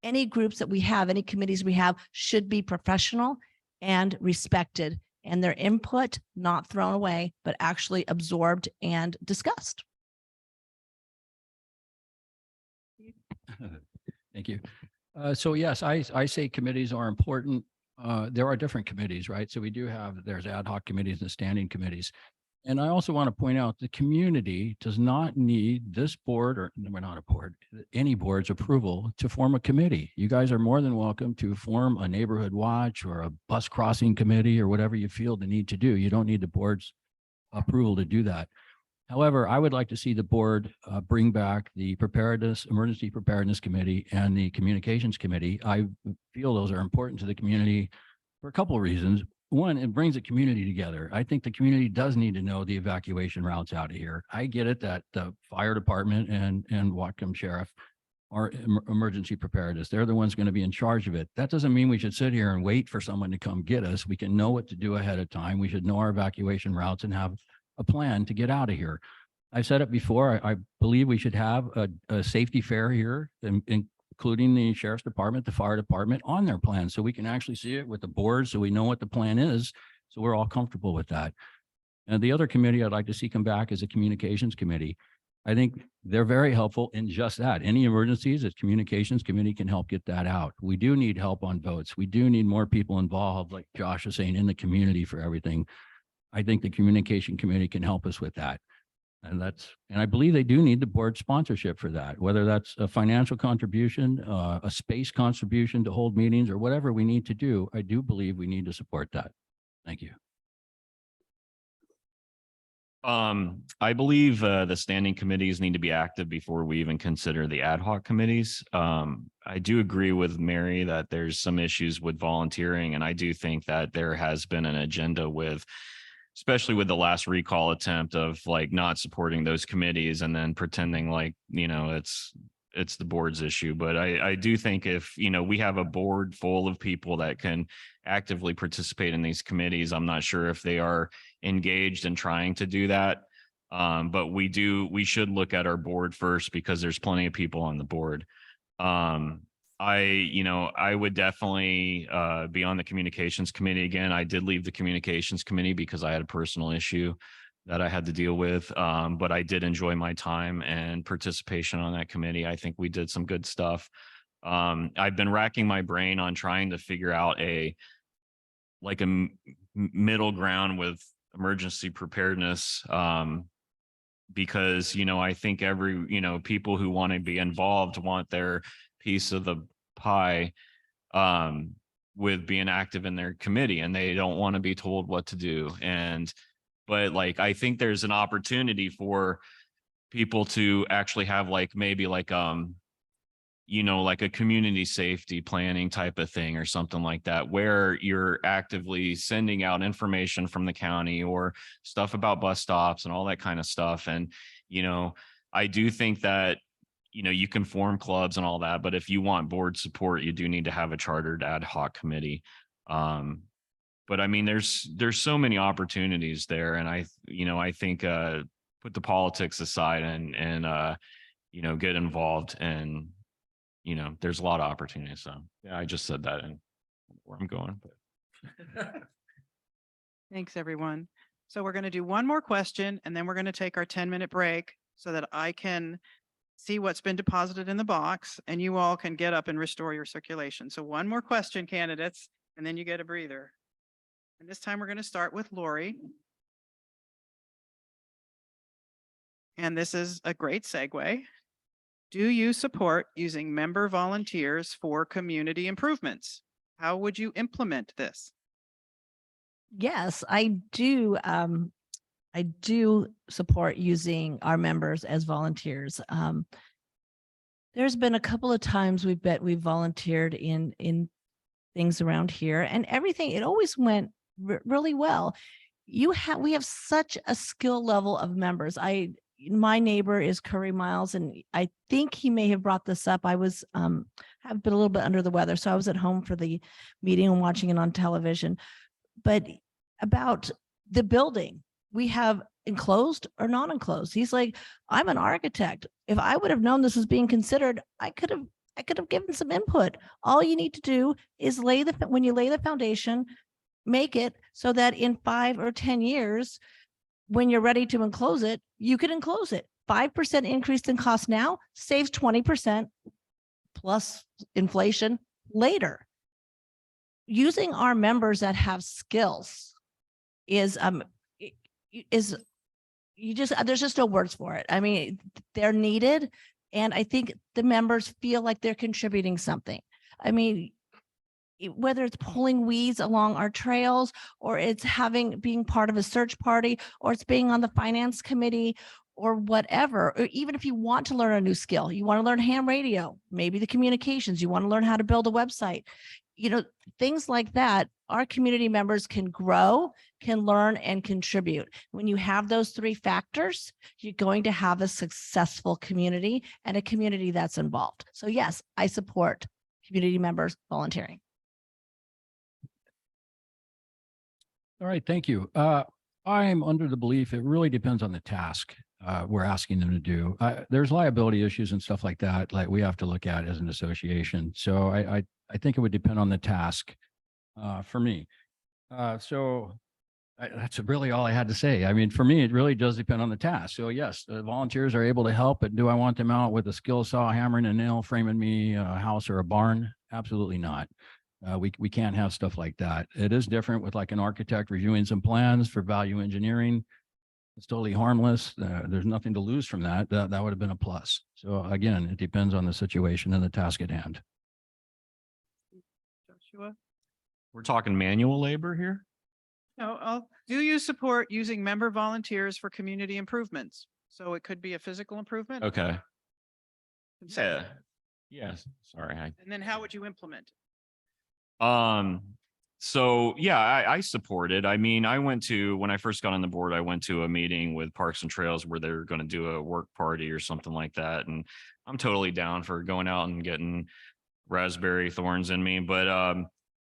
[SPEAKER 3] any groups that we have, any committees we have should be professional and respected, and their input not thrown away, but actually absorbed and discussed.
[SPEAKER 4] Thank you. So yes, I say committees are important. There are different committees, right? So there's ad hoc committees and standing committees. And I also want to point out the community does not need this board, or we're not a board, any board's approval to form a committee. You guys are more than welcome to form a neighborhood watch or a bus crossing committee or whatever you feel the need to do. You don't need the board's approval to do that. However, I would like to see the board bring back the emergency preparedness committee and the communications committee. I feel those are important to the community for a couple of reasons. One, it brings the community together. I think the community does need to know the evacuation routes out of here. I get it that the fire department and Whatcom Sheriff are emergency preparedness. They're the ones going to be in charge of it. That doesn't mean we should sit here and wait for someone to come get us. We can know what to do ahead of time. We should know our evacuation routes and have a plan to get out of here. I've said it before. I believe we should have a safety fair here, including the sheriff's department, the fire department, on their plan, so we can actually see it with the board, so we know what the plan is, so we're all comfortable with that. And the other committee I'd like to see come back is a communications committee. I think they're very helpful in just that. Any emergencies, the communications committee can help get that out. We do need help on votes. We do need more people involved, like Josh was saying, in the community for everything. I think the communication committee can help us with that. And I believe they do need the board sponsorship for that, whether that's a financial contribution, a space contribution to hold meetings, or whatever we need to do. I do believe we need to support that. Thank you.
[SPEAKER 2] I believe the standing committees need to be active before we even consider the ad hoc committees. I do agree with Mary that there's some issues with volunteering, and I do think that there has been an agenda with, especially with the last recall attempt, of like not supporting those committees and then pretending like, it's the board's issue. But I do think if, we have a board full of people that can actively participate in these committees, I'm not sure if they are engaged in trying to do that. But we should look at our board first, because there's plenty of people on the board. I would definitely be on the communications committee again. I did leave the communications committee because I had a personal issue that I had to deal with. But I did enjoy my time and participation on that committee. I think we did some good stuff. I've been racking my brain on trying to figure out a middle ground with emergency preparedness. Because, I think people who want to be involved want their piece of the pie with being active in their committee, and they don't want to be told what to do. But I think there's an opportunity for people to actually have maybe a community safety planning type of thing or something like that, where you're actively sending out information from the county or stuff about bus stops and all that kind of stuff. And, I do think that, you can form clubs and all that, but if you want board support, you do need to have a chartered ad hoc committee. But I mean, there's so many opportunities there. And I think put the politics aside and you know, get involved, and you know, there's a lot of opportunities. So yeah, I just said that and where I'm going, but
[SPEAKER 1] Thanks, everyone. So we're going to do one more question and then we're going to take our 10-minute break so that I can see what's been deposited in the box and you all can get up and restore your circulation. So one more question, candidates, and then you get a breather. And this time we're going to start with Lori. And this is a great segue. Do you support using member volunteers for community improvements? How would you implement this?
[SPEAKER 3] Yes, I do. I do support using our members as volunteers. There's been a couple of times we've volunteered in things around here, and everything, it always went really well. We have such a skill level of members. My neighbor is Curry Miles, and I think he may have brought this up. I was have been a little bit under the weather, so I was at home for the meeting and watching it on television. But about the building, we have enclosed or non-enclosed. He's like, I'm an architect. If I would have known this was being considered, I could have given some input. All you need to do is when you lay the foundation, make it so that in 5 or 10 years, when you're ready to enclose it, you can enclose it. 5% increase in cost now saves 20% plus inflation later. Using our members that have skills is there's just no words for it. I mean, they're needed. And I think the members feel like they're contributing something. I mean, whether it's pulling weeds along our trails, or it's being part of a search party, or it's being on the finance committee, or whatever, or even if you want to learn a new skill, you want to learn ham radio, maybe the communications, you want to learn how to build a website, you know, things like that, our community members can grow, can learn, and contribute. When you have those 3 factors, you're going to have a successful community and a community that's involved. So yes, I support community members volunteering.
[SPEAKER 4] All right, thank you. I'm under the belief it really depends on the task we're asking them to do. There's liability issues and stuff like that, like we have to look at as an association. So I think it would depend on the task for me. That's really all I had to say. I mean, for me, it really does depend on the task. So yes, the volunteers are able to help, but do I want them out with a skill saw, hammering a nail, framing me a house or a barn? Absolutely not. We can't have stuff like that. It is different with like an architect reviewing some plans for value engineering. It's totally harmless. There's nothing to lose from that. That would have been a plus. So again, it depends on the situation and the task at hand.
[SPEAKER 1] Joshua?
[SPEAKER 2] we're talking manual labor here.
[SPEAKER 1] No, do you support using member volunteers for community improvements? So it could be a physical improvement.
[SPEAKER 2] Okay.
[SPEAKER 1] conceptual.
[SPEAKER 2] Yeah. Yes. Sorry.
[SPEAKER 1] And then how would you implement?
[SPEAKER 2] So yeah, I support it. I mean, when I first got on the board, I went to a meeting with Parks and Trails where they're going to do a work party or something like that. And I'm totally down for going out and getting raspberry thorns in me. But,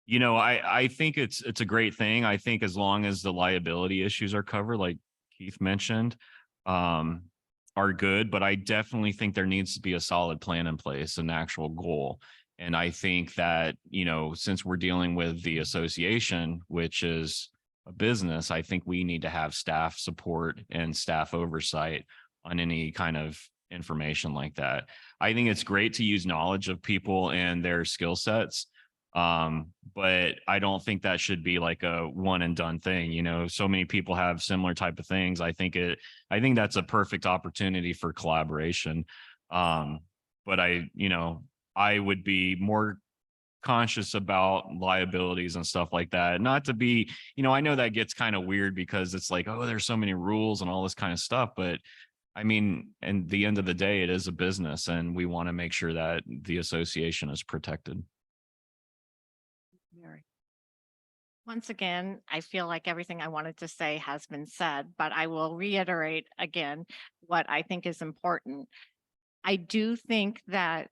[SPEAKER 2] you know, I think it's a great thing. I think as long as the liability issues are covered, like Keith mentioned, are good, but I definitely think there needs to be a solid plan in place, an actual goal. And I think that, you know, since we're dealing with the association, which is a business, I think we need to have staff support and staff oversight on any kind of information like that. I think it's great to use knowledge of people and their skill sets. But I don't think that should be like a one and done thing. You know, so many people have similar type of things. I think that's a perfect opportunity for collaboration. But I would be more conscious about liabilities and stuff like that. Not to be, I know that gets kind of weird because it's like, oh, there's so many rules and all this kind of stuff. But I mean, at the end of the day, it is a business and we want to make sure that the association is protected.
[SPEAKER 1] Mary.
[SPEAKER 5] Once again, I feel like everything I wanted to say has been said, but I will reiterate again what I think is important. I do think that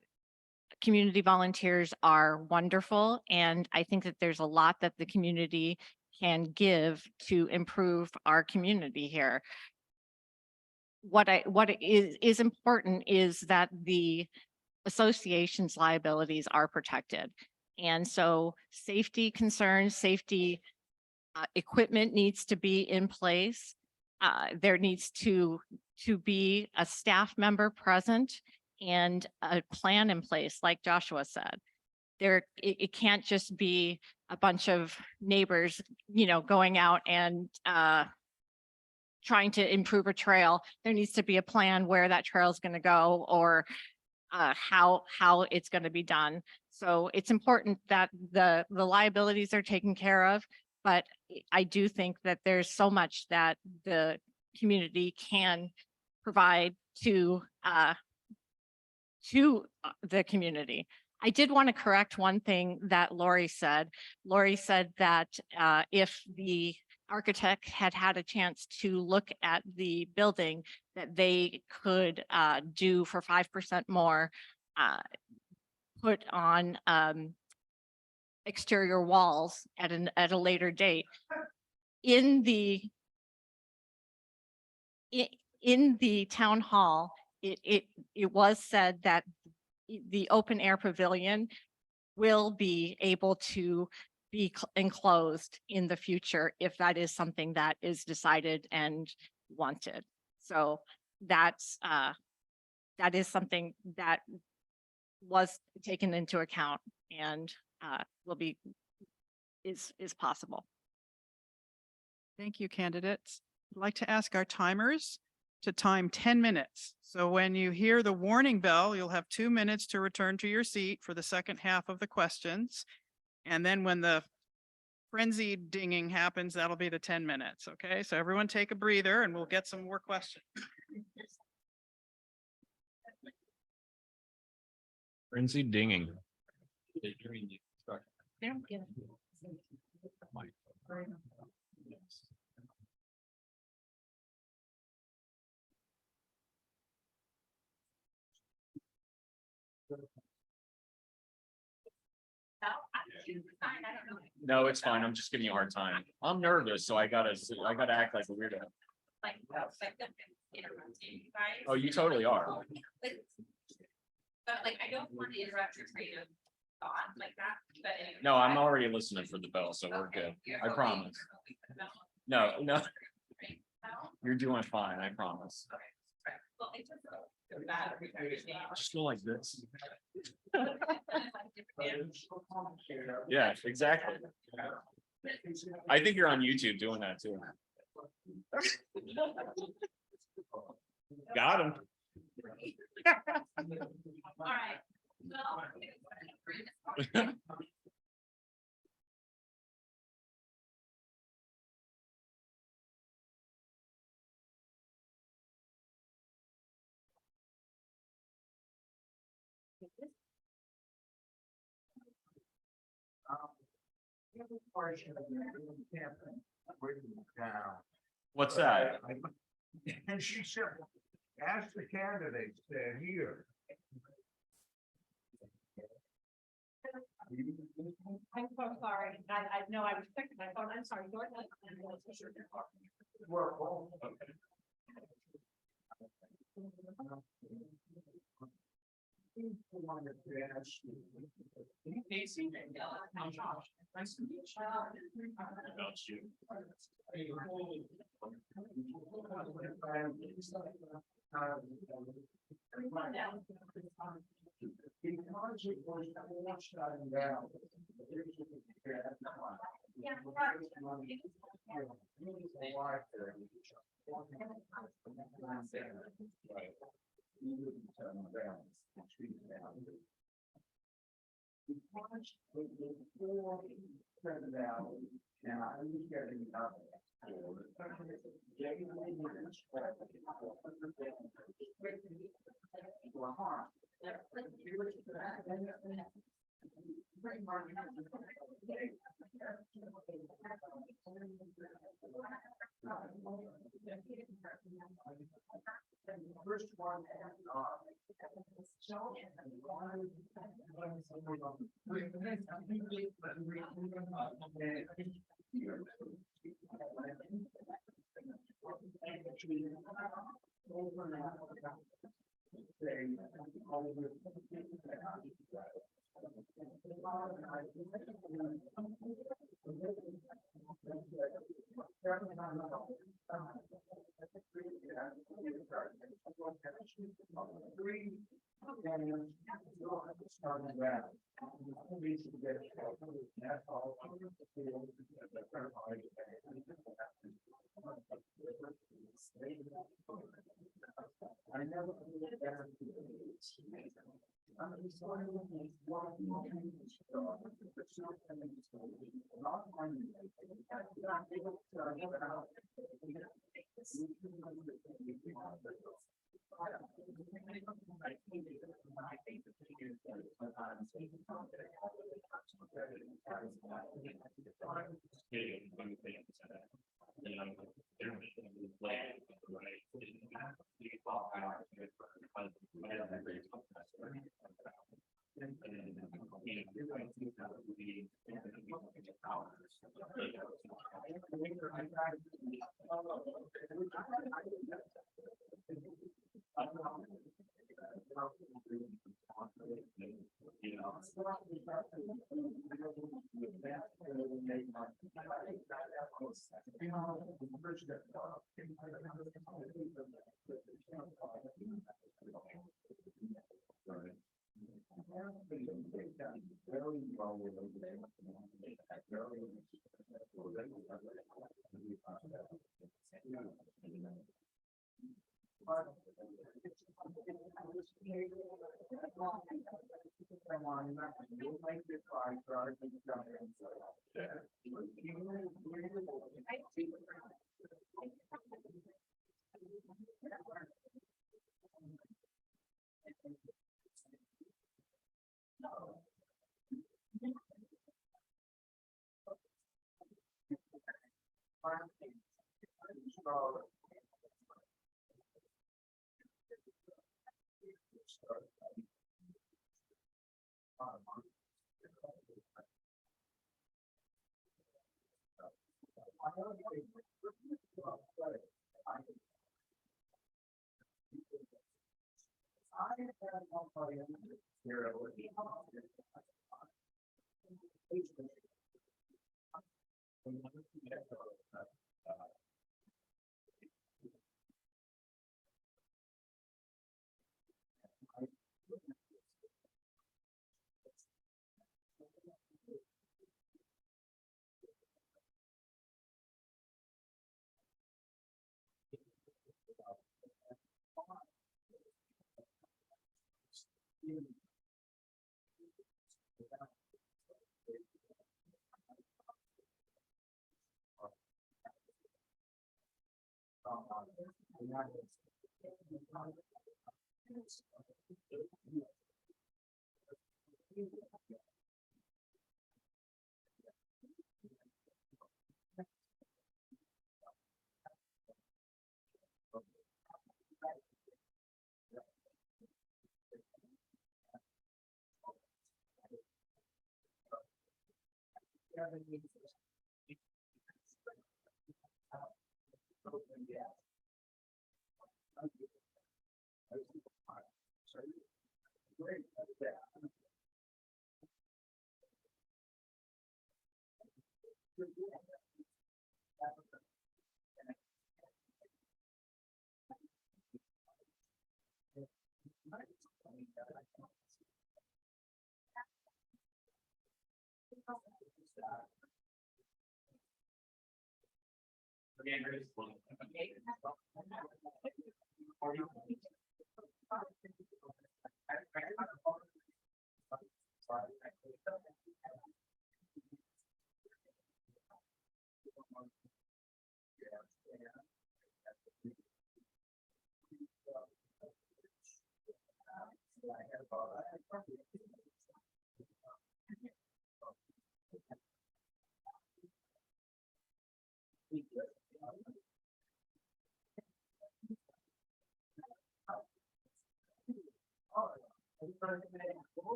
[SPEAKER 5] community volunteers are wonderful, and I think that there's a lot that the community can give to improve our community here. what is important is that the association's liabilities are protected. And so safety concerns, safety equipment needs to be in place. There needs to be a staff member present and a plan in place, like Joshua said. It can't just be a bunch of neighbors, going out and trying to improve a trail. There needs to be a plan where that trail is going to go, or how it's going to be done. So it's important that the liabilities are taken care of, but I do think that there's so much that the community can provide to the community. I did want to correct one thing that Lori said. Lori said that if the architect had had a chance to look at the building, that they could do for 5% more, put on exterior walls at a later date. In the town hall, it was said that the open air pavilion will be able to be enclosed in the future if that is something that is decided and wanted. So that is something that was taken into account and is possible.
[SPEAKER 1] Thank you, candidates. I'd like to ask our timers to time 10 minutes. So when you hear the warning bell, you'll have 2 minutes to return to your seat for the second half of the questions. And then when the frenzied dinging happens, that'll be the 10 minutes. Okay, so everyone take a breather and we'll get some more questions.
[SPEAKER 2] Frenzy dinging. No, it's fine. I'm just giving you a hard time. I'm nervous, so I gotta act like a weirdo. Oh, you totally are.
[SPEAKER 6] But like, I don't want to interrupt your train of thought like that, but. anyway.
[SPEAKER 2] No, I'm already listening for the bell, so we're good. I promise. No, you're doing fine. I promise.
[SPEAKER 6] Well, it's just so bad.
[SPEAKER 2] Just go like this. Yeah, exactly. I think you're on YouTube doing that too. Got him.
[SPEAKER 6] All right. Well,
[SPEAKER 2] What's that?
[SPEAKER 7] And she said, ask the candidates, they're here.
[SPEAKER 6] I'm so sorry. I know I was checking my phone. I'm sorry. Go ahead.
[SPEAKER 2] Casey? I'm Josh. Nice to meet you. About you.
[SPEAKER 7] First one.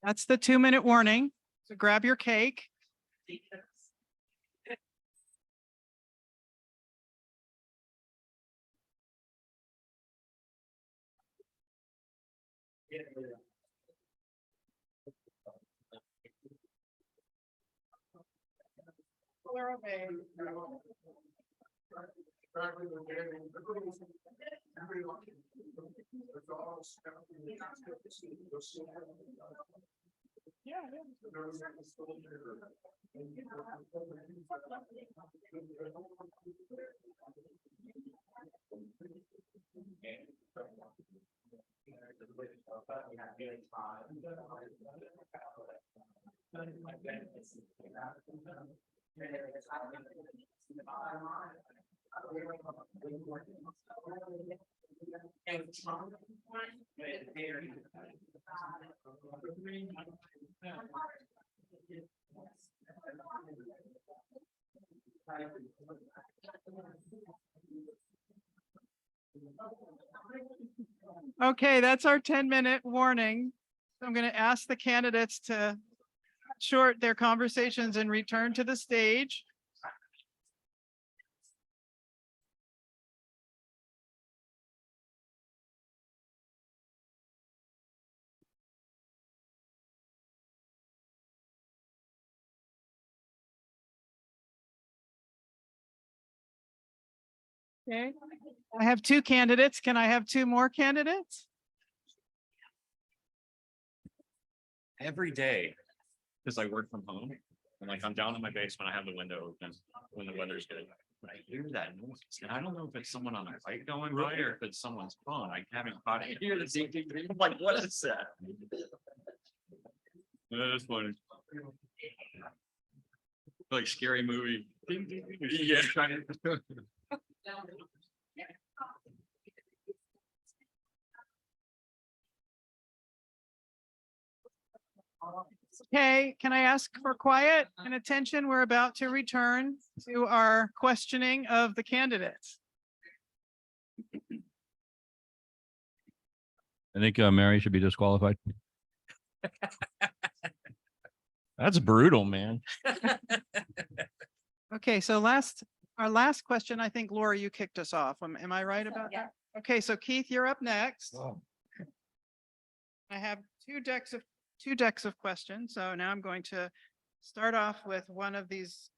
[SPEAKER 1] That's the 2-minute warning. So grab your cake. Okay, that's our 10-minute warning. I'm going to ask the candidates to short their conversations and return to the stage. Okay, I have 2 candidates. Can I have 2 more candidates?
[SPEAKER 2] Every day, because I work from home, and like I'm down in my basement, I have the window open when the weather's good. But I hear that noise, and I don't know if it's someone on a bike going by or if it's someone's phone. I haven't caught it. Hear the ding, ding, ding. I'm like, what is that? That's funny. Like scary movie. Yeah.
[SPEAKER 1] Okay, can I ask for quiet and attention? We're about to return to our questioning of the candidates.
[SPEAKER 4] I think Mary should be disqualified.
[SPEAKER 2] That's brutal, man.
[SPEAKER 1] Okay, so our last question, I think Laura, you kicked us off. Am I right about that? Okay, so Keith, you're up next. I have two decks of questions. So now I'm going to start off with one of these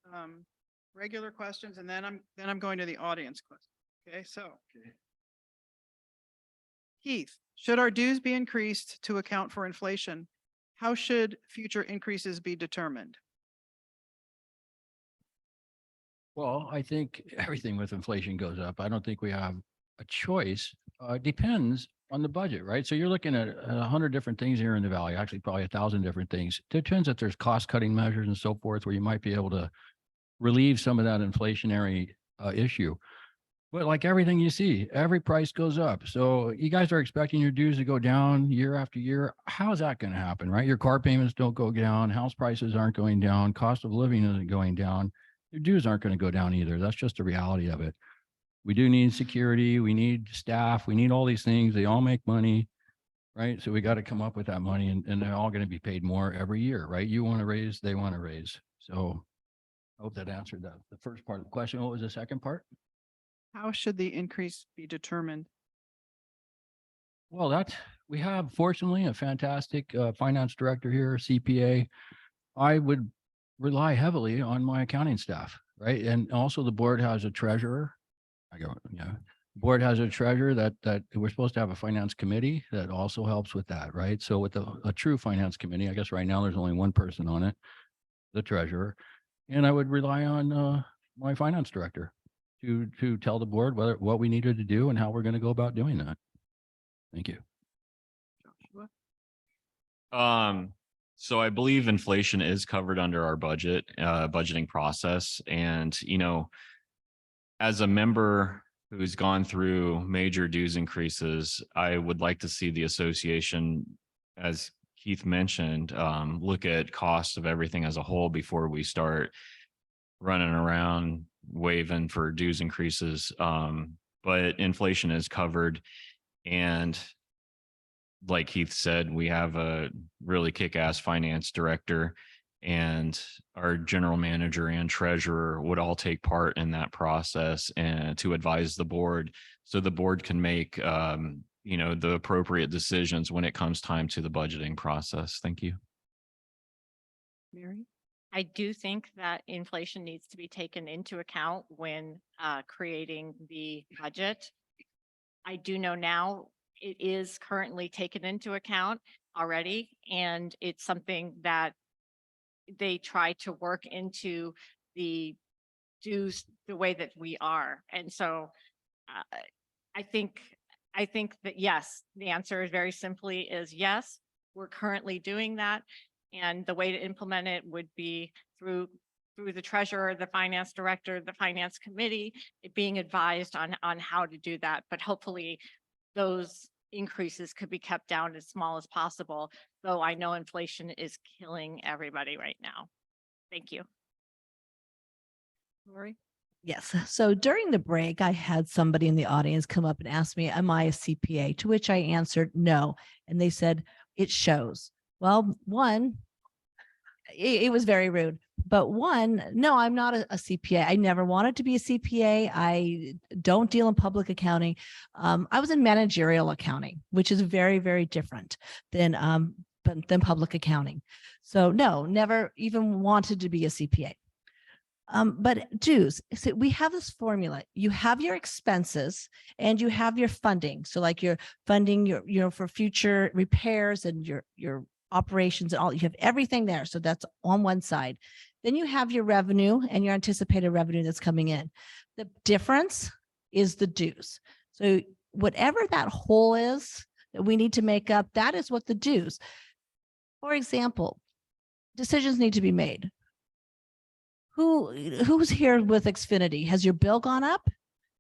[SPEAKER 1] regular questions, and then I'm going to the audience question. Okay, so. Keith, should our dues be increased to account for inflation? How should future increases be determined?
[SPEAKER 4] Well, I think everything with inflation goes up. I don't think we have a choice. It depends on the budget, right? So you're looking at 100 different things here in the valley, actually probably 1,000 different things. It depends if there's cost cutting measures and so forth, where you might be able to relieve some of that inflationary issue. But like everything you see, every price goes up. So you guys are expecting your dues to go down year after year. How is that going to happen, right? Your car payments don't go down. House prices aren't going down. Cost of living isn't going down. Your dues aren't going to go down either. That's just the reality of it. We do need security. We need staff. We need all these things. They all make money, right? So we got to come up with that money, and they're all going to be paid more every year, right? You want to raise, they want to raise. So I hope that answered the first part of the question. What was the second part?
[SPEAKER 1] How should the increase be determined?
[SPEAKER 4] Well, we have fortunately a fantastic finance director here, CPA. I would rely heavily on my accounting staff, right? And also the board has a treasurer. Board has a treasurer that we're supposed to have a finance committee that also helps with that, right? So with a true finance committee, I guess right now there's only one person on it, the treasurer. And I would rely on my finance director to tell the board what we needed to do and how we're going to go about doing that. Thank you.
[SPEAKER 2] So I believe inflation is covered under our budgeting process. And, as a member who's gone through major dues increases, I would like to see the association, as Keith mentioned, look at cost of everything as a whole before we start running around waving for dues increases. But inflation is covered. And like Keith said, we have a really kick-ass finance director, and our general manager and treasurer would all take part in that process and to advise the board, so the board can make the appropriate decisions when it comes time to the budgeting process. Thank you.
[SPEAKER 1] Mary?
[SPEAKER 5] I do think that inflation needs to be taken into account when creating the budget. I do know now it is currently taken into account already, and it's something that they try to work into the dues the way that we are. And so I think that, yes, the answer is very simply is yes, we're currently doing that. And the way to implement it would be through the treasurer, the finance director, the finance committee, it being advised on how to do that. But hopefully those increases could be kept down as small as possible, though I know inflation is killing everybody right now. Thank you.
[SPEAKER 1] Lori?
[SPEAKER 3] Yes. So during the break, I had somebody in the audience come up and ask me, am I a CPA? To which I answered no. And they said, it shows. Well, one, it was very rude. But one, no, I'm not a CPA. I never wanted to be a CPA. I don't deal in public accounting. I was in managerial accounting, which is very, very different than public accounting. So no, never even wanted to be a CPA. But dues, so we have this formula. You have your expenses and you have your funding. So like your funding, for future repairs and your operations and all, you have everything there. So that's on one side. Then you have your revenue and your anticipated revenue that's coming in. The difference is the dues. So whatever that hole is that we need to make up, that is what the dues. For example, decisions need to be made. Who's here with Xfinity? Has your bill gone up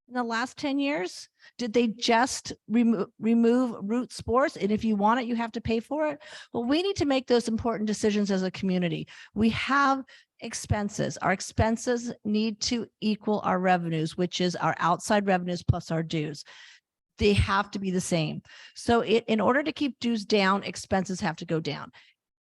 [SPEAKER 3] in the last 10 years? Did they just remove Root Sports? And if you want it, you have to pay for it. Well, we need to make those important decisions as a community. We have expenses. Our expenses need to equal our revenues, which is our outside revenues plus our dues. They have to be the same. So in order to keep dues down, expenses have to go down.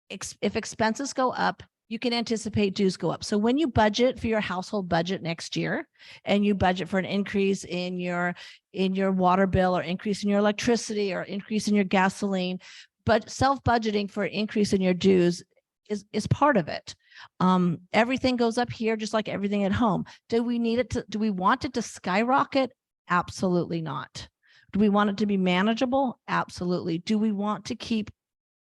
[SPEAKER 3] If expenses go up, you can anticipate dues go up. So when you budget for your household budget next year and you budget for an increase in your water bill or increase in your electricity or increase in your gasoline, but self-budgeting for an increase in your dues is part of it. Everything goes up here, just like everything at home. Do we want it to skyrocket? Absolutely not. Do we want it to be manageable? Absolutely. Do we want to keep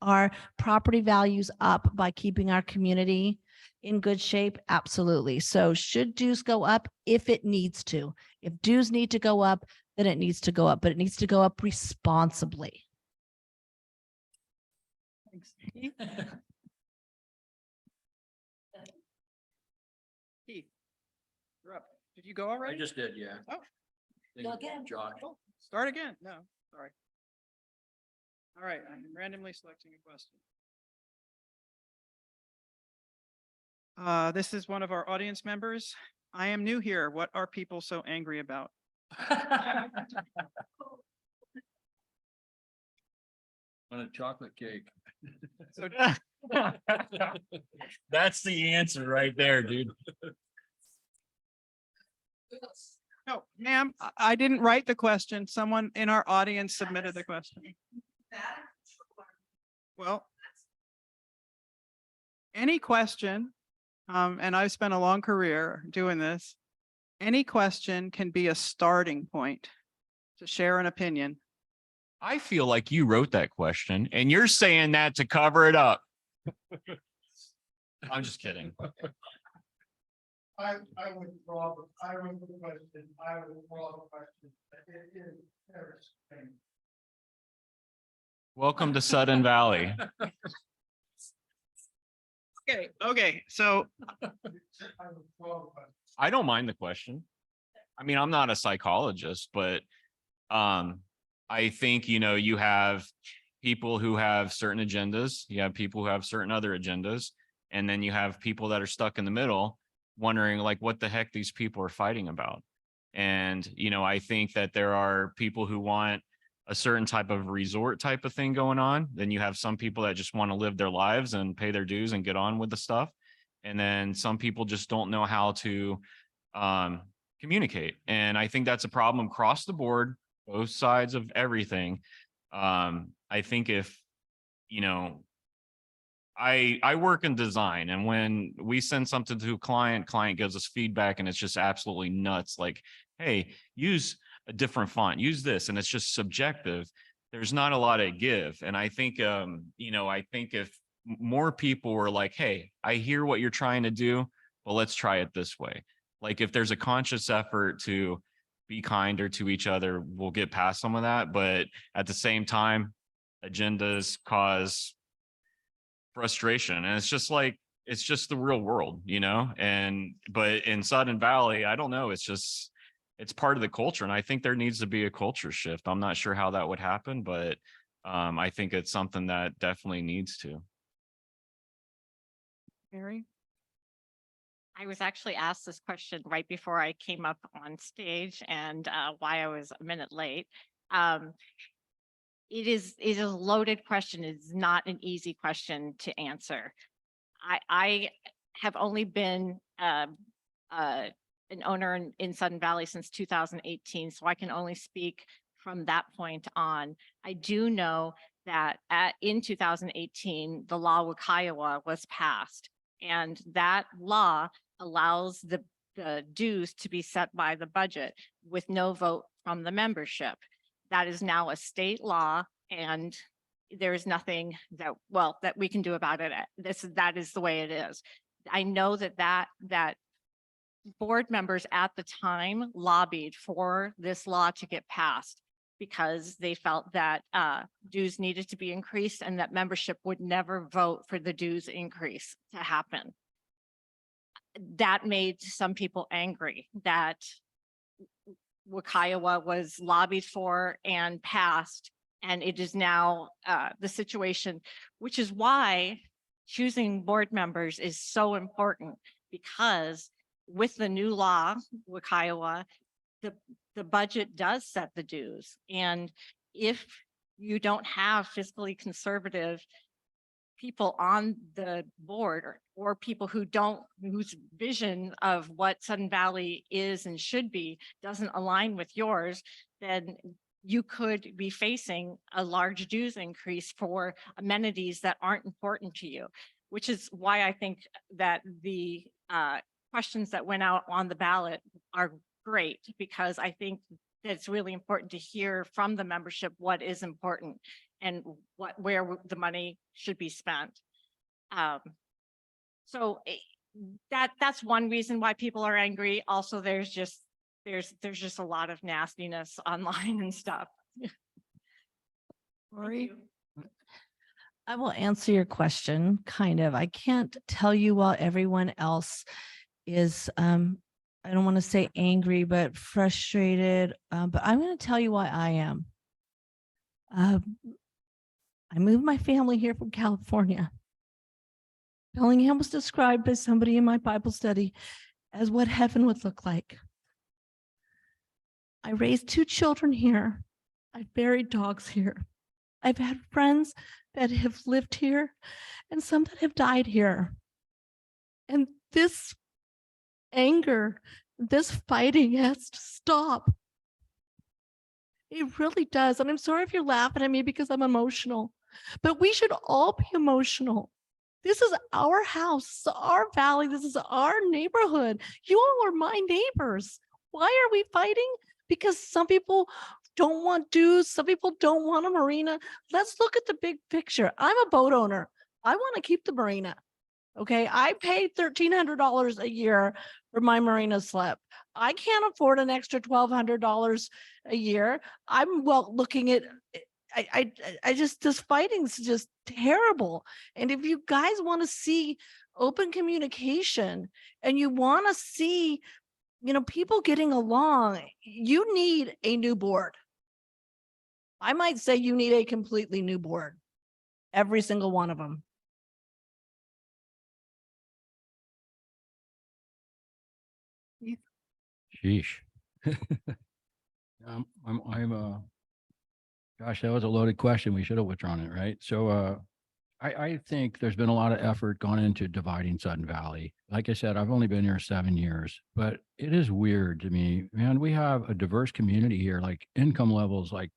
[SPEAKER 3] our property values up by keeping our community in good shape? Absolutely. So should dues go up? If it needs to. If dues need to go up, then it needs to go up, but it needs to go up responsibly.
[SPEAKER 1] Keith, you're up. Did you go already?
[SPEAKER 4] did, yeah.
[SPEAKER 1] Oh.
[SPEAKER 3] Go again.
[SPEAKER 4] Josh.
[SPEAKER 1] Oh, start again. No, sorry. All right, I'm randomly selecting a question. This is one of our audience members. I am new here. What are people so angry about?
[SPEAKER 4] On a chocolate cake.
[SPEAKER 1] So
[SPEAKER 2] That's the answer right there, dude.
[SPEAKER 1] no, ma'am, I didn't write the question. Someone in our audience submitted the question. Well, any question, and I've spent a long career doing this, any question can be a starting point to share an opinion.
[SPEAKER 2] I feel like you wrote that question and you're saying that to cover it up. I'm just kidding.
[SPEAKER 7] I withdraw the question. I withdraw the question. It is interesting.
[SPEAKER 2] Welcome to Sudden Valley.
[SPEAKER 1] Okay, so
[SPEAKER 7] I withdraw the question.
[SPEAKER 2] I don't mind the question. I mean, I'm not a psychologist, but I think, you have people who have certain agendas, you have people who have certain other agendas, and then you have people that are stuck in the middle wondering like what the heck these people are fighting about. And, I think that there are people who want a certain type of resort type of thing going on. Then you have some people that just want to live their lives and pay their dues and get on with the stuff. And then some people just don't know how to communicate. And I think that's a problem across the board, both sides of everything. I think if, I work in design, and when we send something to a client gives us feedback and it's just absolutely nuts. Like, hey, use a different font, use this. And it's just subjective. There's not a lot of give. And I think, I think if more people were like, hey, I hear what you're trying to do, but let's try it this way. Like if there's a conscious effort to be kinder to each other, we'll get past some of that. But at the same time, agendas cause frustration. And it's just the real world, but in Sudden Valley, I don't know. It's part of the culture. And I think there needs to be a culture shift. I'm not sure how that would happen, but I think it's something that definitely needs to.
[SPEAKER 1] Mary?
[SPEAKER 5] I was actually asked this question right before I came up on stage, and why I was a minute late. It is a loaded question. It is not an easy question to answer. I have only been an owner in Sudden Valley since 2018, so I can only speak from that point on. I do know that in 2018, the law Wakayawa was passed, and that law allows the dues to be set by the budget with no vote from the membership. That is now a state law, and there is nothing that we can do about it. That is the way it is. I know that board members at the time lobbied for this law to get passed because they felt that dues needed to be increased and that membership would never vote for the dues increase to happen. That made some people angry that Wakayawa was lobbied for and passed, and it is now the situation, which is why choosing board members is so important, because with the new law, Wakayawa, the budget does set the dues. And if you don't have fiscally conservative people on the board or people who don't, whose vision of what Sudden Valley is and should be doesn't align with yours, then you could be facing a large dues increase for amenities that aren't important to you, which is why I think that the questions that went out on the ballot are great, because I think that it's really important to hear from the membership what is important and where the money should be spent. So that's one reason why people are angry. Also, there's just a lot of nastiness online and stuff.
[SPEAKER 1] Lori?
[SPEAKER 3] I will answer your question, kind of. I can't tell you while everyone else is, I don't want to say angry, but frustrated. But I'm going to tell you why I am. I moved my family here from California. Bellingham was described by somebody in my Bible study as what heaven would look like. I raised 2 children here. I've buried dogs here. I've had friends that have lived here and some that have died here. And this anger, this fighting has to stop. It really does. And I'm sorry if you're laughing at me because I'm emotional, but we should all be emotional. This is our house, this is our valley, this is our neighborhood. You all are my neighbors. Why are we fighting? Because some people don't want dues, some people don't want a marina. Let's look at the big picture. I'm a boat owner. I want to keep the marina. Okay, I paid $1,300 a year for my marina slip. I can't afford an extra $1,200 a year. I'm looking at, I just, this fighting's just terrible. And if you guys want to see open communication and you want to see, people getting along, you need a new board. I might say you need a completely new board, every single one of them.
[SPEAKER 4] Sheesh. Gosh, that was a loaded question. We should have withdrawn it, right? So I think there's been a lot of effort gone into dividing Sudden Valley. Like I said, I've only been here 7 years, but it is weird to me, man. We have a diverse community here, like income levels, like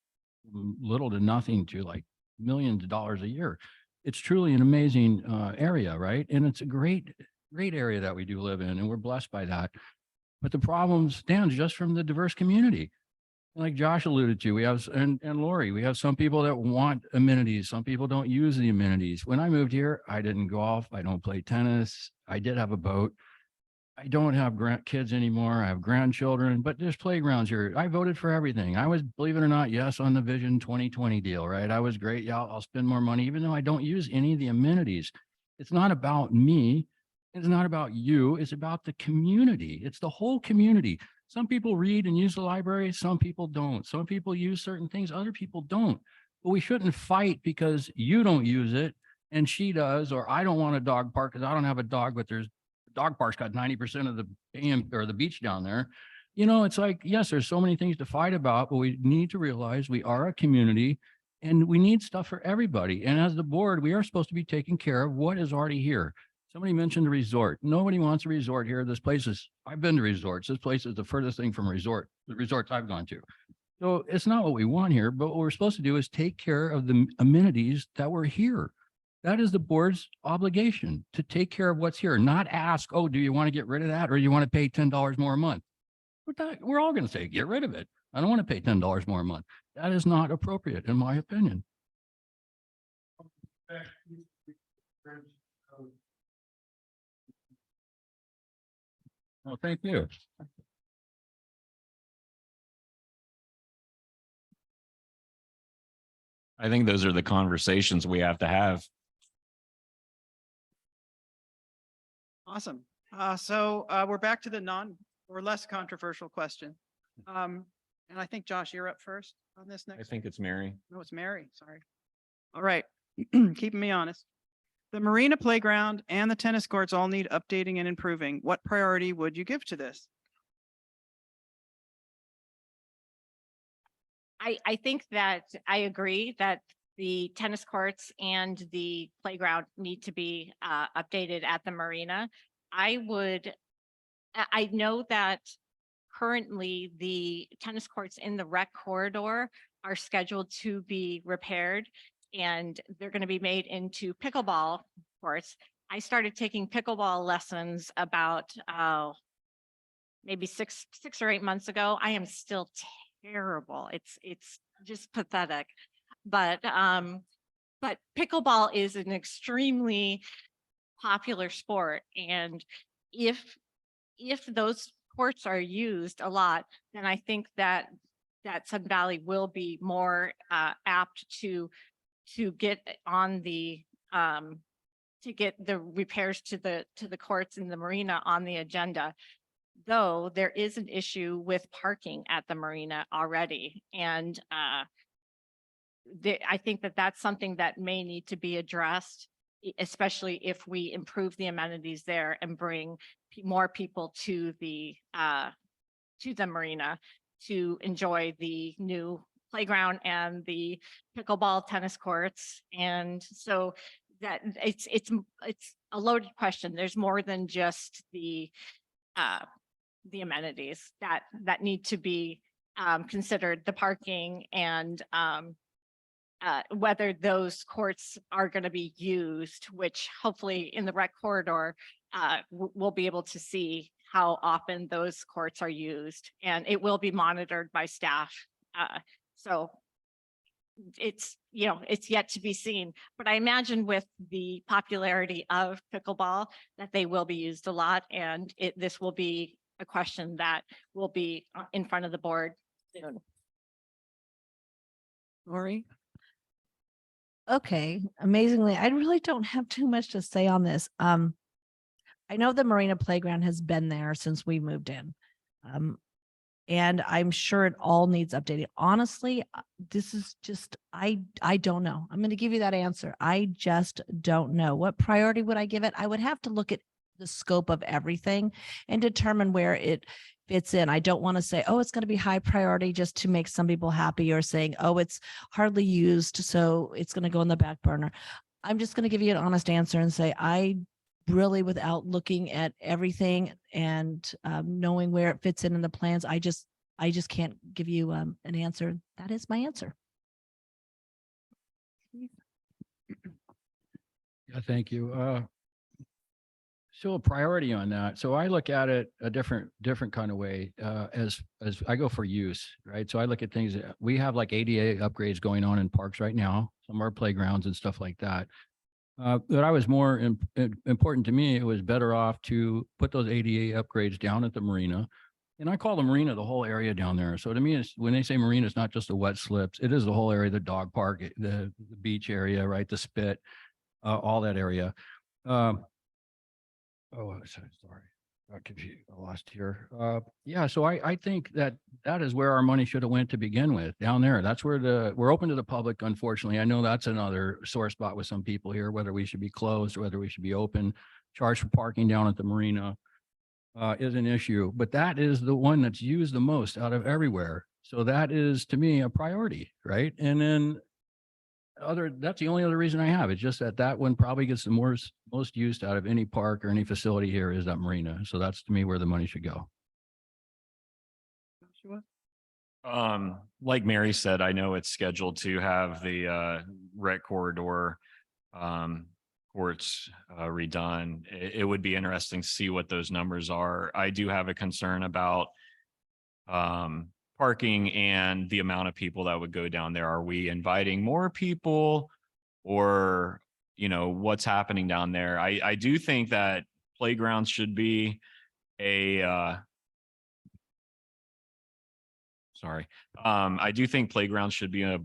[SPEAKER 4] little to nothing to like millions of dollars a year. It's truly an amazing area, right? And it's a great area that we do live in, and we're blessed by that. But the problem stems just from the diverse community. Like Josh alluded to, we have, and Lori, we have some people that want amenities. Some people don't use the amenities. When I moved here, I didn't golf. I don't play tennis. I did have a boat. I don't have kids anymore. I have grandchildren, but there's playgrounds here. I voted for everything. I was, believe it or not, yes, on the Vision 2020 deal, right? I was great. Yeah, I'll spend more money, even though I don't use any of the amenities. It's not about me. It's not about you. It's about the community. It's the whole community. Some people read and use the library. Some people don't. Some people use certain things. Other people don't. But we shouldn't fight because you don't use it and she does, or I don't want a dog park because I don't have a dog, but there's dog park's got 90% of the or the beach down there. It's like, yes, there's so many things to fight about, but we need to realize we are a community and we need stuff for everybody. And as the board, we are supposed to be taking care of what is already here. Somebody mentioned a resort. Nobody wants a resort here. I've been to resorts. This place is the furthest thing from the resorts I've gone to. So it's not what we want here, but what we're supposed to do is take care of the amenities that were here. That is the board's obligation, to take care of what's here, not ask, oh, do you want to get rid of that? Or you want to pay $10 more a month? We're all going to say, get rid of it. I don't want to pay $10 more a month. That is not appropriate, in my opinion. Well, thank you.
[SPEAKER 2] I think those are the conversations we have to have.
[SPEAKER 1] Awesome. So we're back to the less controversial question. And I think, Josh, you're up first on this
[SPEAKER 2] I
[SPEAKER 1] next.
[SPEAKER 2] think it's Mary.
[SPEAKER 1] No, it's Mary. Sorry. All right. Keeping me honest. The marina playground and the tennis courts all need updating and improving. What priority would you give to this?
[SPEAKER 5] I think that I agree that the tennis courts and the playground need to be updated at the marina. I know that currently the tennis courts in the rec corridor are scheduled to be repaired and they're going to be made into pickleball courts. I started taking pickleball lessons about maybe six or 8 months ago. I am still terrible. It's just pathetic. But pickleball is an extremely popular sport. And if those courts are used a lot, then I think that Sudden Valley will be more apt to get on the to get the repairs to the courts in the marina on the agenda. Though there is an issue with parking at the marina already. And I think that that's something that may need to be addressed, especially if we improve the amenities there and bring more people to the marina to enjoy the new playground and the pickleball tennis courts. And so that it's a loaded question. There's more than just the amenities that need to be considered, the parking and whether those courts are going to be used, which hopefully in the rec corridor, we'll be able to see how often those courts are used, and it will be monitored by staff. So it's yet to be seen, but I imagine with the popularity of pickleball that they will be used a lot, and this will be a question that will be in front of the board soon.
[SPEAKER 1] Lori?
[SPEAKER 3] Okay, amazingly, I really don't have too much to say on this. I know the Marina Playground has been there since we moved in. And I'm sure it all needs updating. Honestly, this is just, I don't know. I'm going to give you that answer. I just don't know. What priority would I give it? I would have to look at the scope of everything and determine where it fits in. I don't want to say, oh, it's going to be high priority just to make some people happy, or saying, oh, it's hardly used, so it's going to go in the back burner. I'm just going to give you an honest answer and say, I really, without looking at everything and knowing where it fits in the plans, I just can't give you an answer. That is my answer.
[SPEAKER 4] Yeah, thank you. So a priority on that. So I look at it a different kind of way, as I go for use, right? So I look at things we have, like ADA upgrades going on in parks right now, some of our playgrounds and stuff like that. But I was more important to me, it was better off to put those ADA upgrades down at the marina. And I call the marina the whole area down there. So to me, when they say marina, it's not just the wet slips. It is the whole area, the dog park, the beach area, right? The spit, all that area. Oh, sorry. Got confused. I lost here. Yeah, so I think that is where our money should have went to begin with, down there. That's where we're open to the public. Unfortunately, I know that's another sore spot with some people here, whether we should be closed or whether we should be open. Charge for parking down at the marina is an issue, but that is the one that's used the most out of everywhere. So that is, to me, a priority, right? And then that's the only other reason I have. It's just that one probably gets the most used out of any park or any facility here is that marina. So that's, to me, where the money should go.
[SPEAKER 2] Like Mary said, I know it's scheduled to have the rec corridor courts redone. It would be interesting to see what those numbers are. I do have a concern about parking and the amount of people that would go down there. Are we inviting more people, or, what's happening down there? I do think that playgrounds should be I do think playgrounds should be a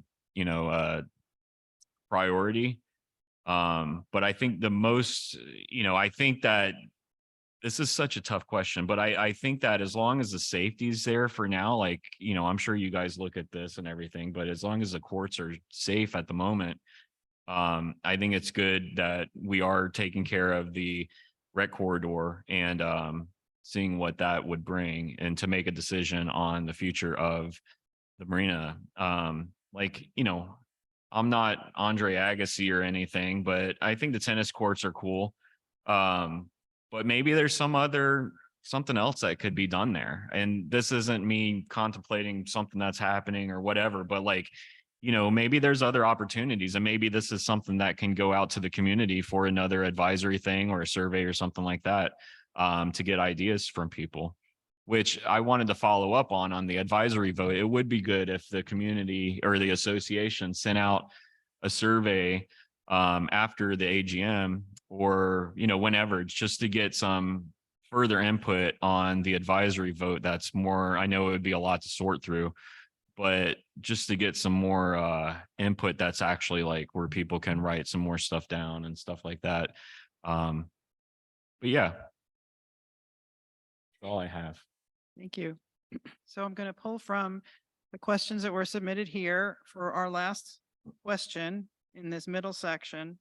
[SPEAKER 2] priority. But I think the most, I think that this is such a tough question, but I think that as long as the safety is there for now, like, I'm sure you guys look at this and everything, but as long as the courts are safe at the moment, I think it's good that we are taking care of the rec corridor and seeing what that would bring, and to make a decision on the future of the marina. I'm not Andre Agassi or anything, but I think the tennis courts are cool. But maybe there's something else that could be done there. And this isn't me contemplating something that's happening or whatever, but like, maybe there's other opportunities, and maybe this is something that can go out to the community for another advisory thing or a survey or something like that, to get ideas from people, which I wanted to follow up on the advisory vote. It would be good if the community or the association sent out a survey after the AGM or, whenever, just to get some further input on the advisory vote. That's more, I know it would be a lot to sort through, but just to get some more input that's actually like where people can write some more stuff down and stuff like that. But yeah, that's all I have.
[SPEAKER 1] Thank you. So I'm going to pull from the questions that were submitted here for our last question in this middle section.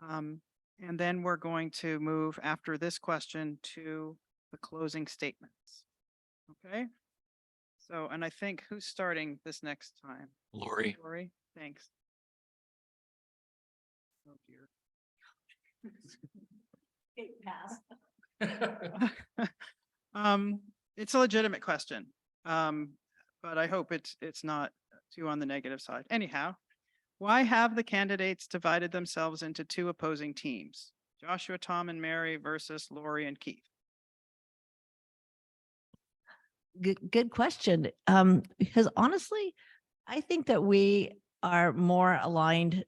[SPEAKER 1] And then we're going to move after this question to the closing statements. Okay. So, and I think who's starting this next time?
[SPEAKER 2] Lori.
[SPEAKER 1] Lori, thanks. Oh dear. It's a legitimate question. But I hope it's not too on the negative side. Anyhow, why have the candidates divided themselves into two opposing teams? Joshua, Tom, and Mary versus Lori and Keith.
[SPEAKER 3] Good question. Because honestly, I think that we are more aligned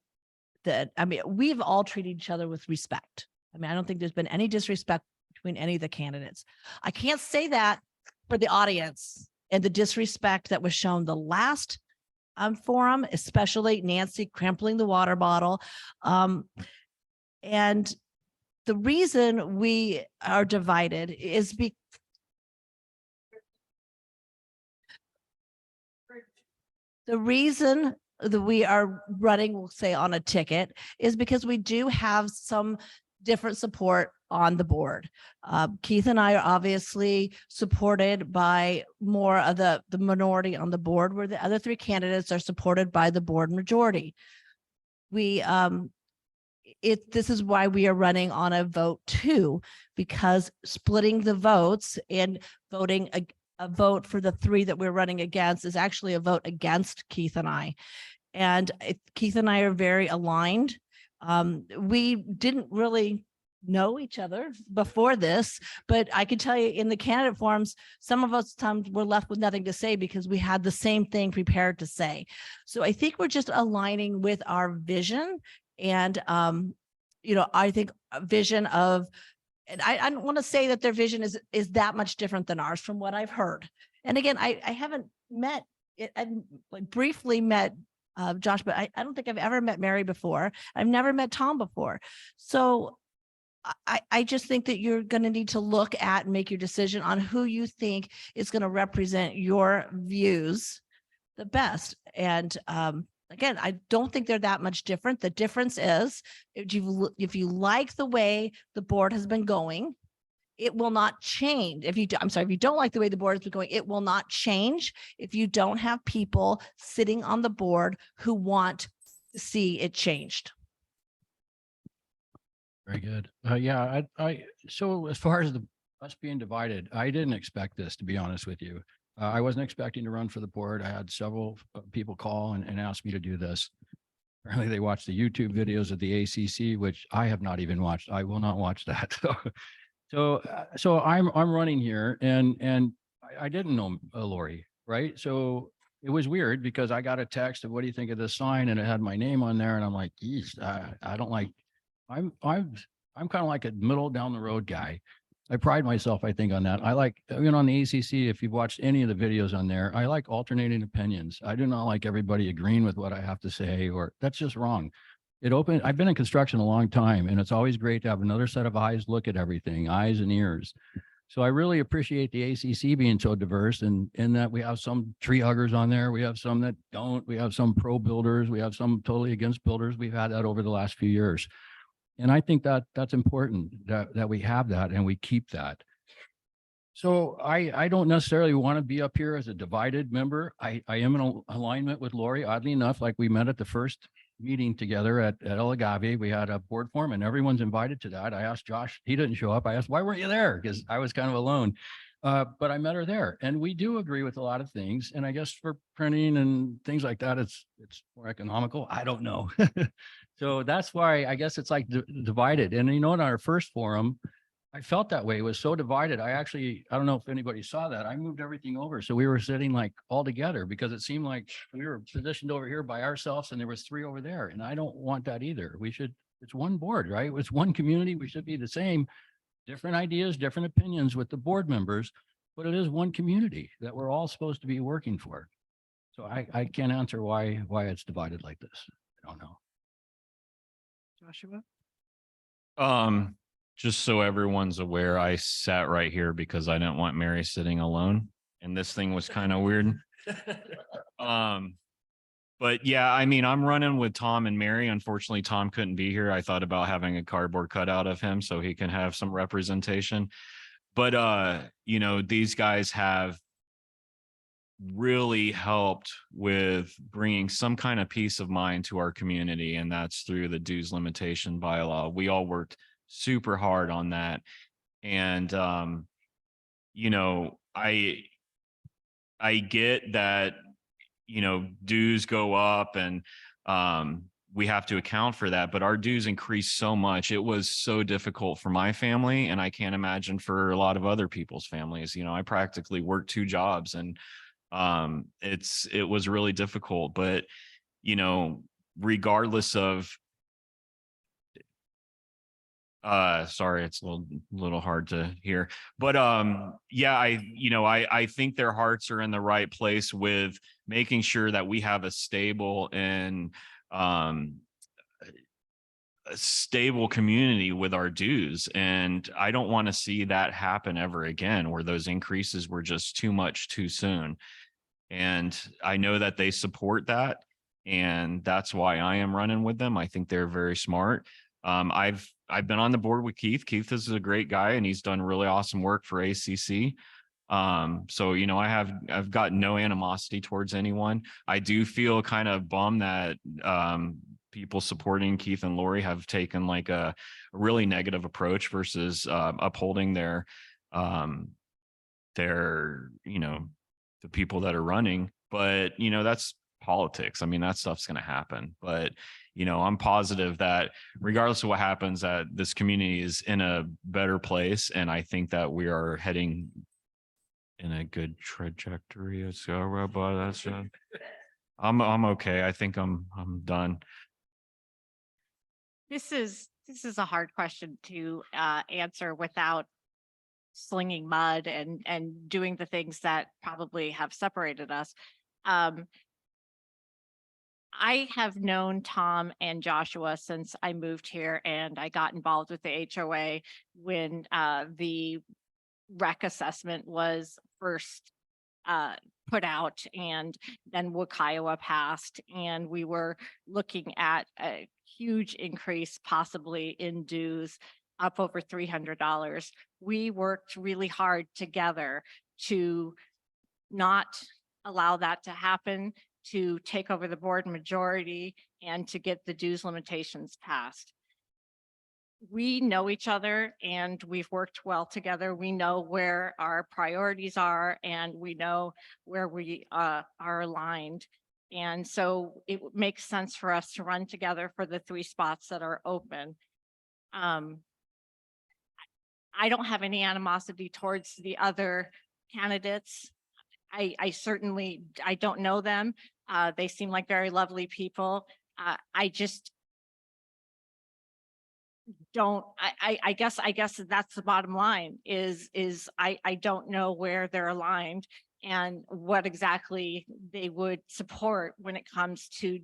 [SPEAKER 3] we've all treated each other with respect. I don't think there's been any disrespect between any of the candidates. I can't say that for the audience and the disrespect that was shown the last forum, especially Nancy crumpling the water bottle. And the reason we are divided is because the reason that we are running, we'll say, on a ticket is because we do have some different support on the board. Keith and I are obviously supported by more of the minority on the board, where the other three candidates are supported by the board majority. This is why we are running on a vote 2, because splitting the votes and voting a vote for the 3 that we're running against is actually a vote against Keith and I. And Keith and I are very aligned. We didn't really know each other before this, but I can tell you in the candidate forums, some of us times were left with nothing to say because we had the same thing prepared to say. So I think we're just aligning with our vision. And, I think a vision of, and I don't want to say that their vision is that much different than ours from what I've heard. And again, I haven't met it. I've briefly met Josh, but I don't think I've ever met Mary before. I've never met Tom before. So I just think that you're going to need to look at and make your decision on who you think is going to represent your views the best. And again, I don't think they're that much different. The difference is if you like the way the board has been going, it will not change. If you don't like the way the board has been going, it will not change if you don't have people sitting on the board who want to see it changed.
[SPEAKER 4] Very good. Yeah, so as far as us being divided, I didn't expect this, to be honest with you. I wasn't expecting to run for the board. I had several people call and ask me to do this. Apparently they watched the YouTube videos of the ACC, which I have not even watched. I will not watch that. So I'm running here and I didn't know Lori, right? So it was weird because I got a text of, what do you think of this sign? And it had my name on there. And I'm like, geez, I don't like, I'm kind of like a middle down the road guy. I pride myself, I think, on that. I like, on the ACC, if you've watched any of the videos on there, I like alternating opinions. I do not like everybody agreeing with what I have to say, or that's just wrong. I've been in construction a long time, and it's always great to have another set of eyes look at everything, eyes and ears. So I really appreciate the ACC being so diverse, and in that we have some tree huggers on there. We have some that don't. We have some pro builders. We have some totally against builders. We've had that over the last few years. And I think that that's important that we have that and we keep that. So I don't necessarily want to be up here as a divided member. I am in alignment with Lori, oddly enough, like we met at the first meeting together at El Agave. We had a board forum and everyone's invited to that. I asked Josh, he didn't show up. I asked, why weren't you there? Because I was kind of alone. But I met her there and we do agree with a lot of things. And I guess for printing and things like that, it's more economical. I don't know. So that's why I guess it's like divided. And in our first forum, I felt that way. It was so divided. I don't know if anybody saw that. I moved everything over. So we were sitting like all together because it seemed like we were positioned over here by ourselves and there was 3 over there. And I don't want that either. It's one board, right? It's one community. We should be the same, different ideas, different opinions with the board members, but it is one community that we're all supposed to be working for. So I can't answer why it's divided like this. I don't know.
[SPEAKER 1] Joshua?
[SPEAKER 2] Just so everyone's aware, I sat right here because I didn't want Mary sitting alone and this thing was kind of weird. But yeah, I mean, I'm running with Tom and Mary. Unfortunately, Tom couldn't be here. I thought about having a cardboard cutout of him so he can have some representation. But these guys have really helped with bringing some kind of peace of mind to our community, and that's through the dues limitation bylaw. We all worked super hard on that. And, I get that, dues go up and, we have to account for that, but our dues increased so much. It was so difficult for my family. And I can't imagine for a lot of other people's families. I practically worked 2 jobs and, it was really difficult, but, regardless of, sorry, it's a little hard to hear, but yeah, I think their hearts are in the right place with making sure that we have a stable and a stable community with our dues. And I don't want to see that happen ever again, where those increases were just too much too soon. And I know that they support that. And that's why I am running with them. I think they're very smart. I've been on the board with Keith. Keith is a great guy and he's done really awesome work for ACC. So, I've got no animosity towards anyone. I do feel kind of bummed that, people supporting Keith and Lori have taken like a really negative approach versus, upholding their, the people that are running. But, that's politics. I mean, that stuff's going to happen. But, I'm positive that regardless of what happens, that this community is in a better place. And I think that we are heading in a good trajectory. I'm okay. I think I'm done.
[SPEAKER 5] This is a hard question to answer without slinging mud and doing the things that probably have separated us. I have known Tom and Joshua since I moved here and I got involved with the HOA when the rec assessment was first put out, and then Wakaiowa passed, and we were looking at a huge increase possibly in dues, up over $300. We worked really hard together to not allow that to happen, to take over the board majority and to get the dues limitations passed. We know each other and we've worked well together. We know where our priorities are and we know where we are aligned. And so it makes sense for us to run together for the 3 spots that are open. I don't have any animosity towards the other candidates. I certainly, I don't know them. They seem like very lovely people. I just don't, I guess that's the bottom line is I don't know where they're aligned and what exactly they would support when it comes to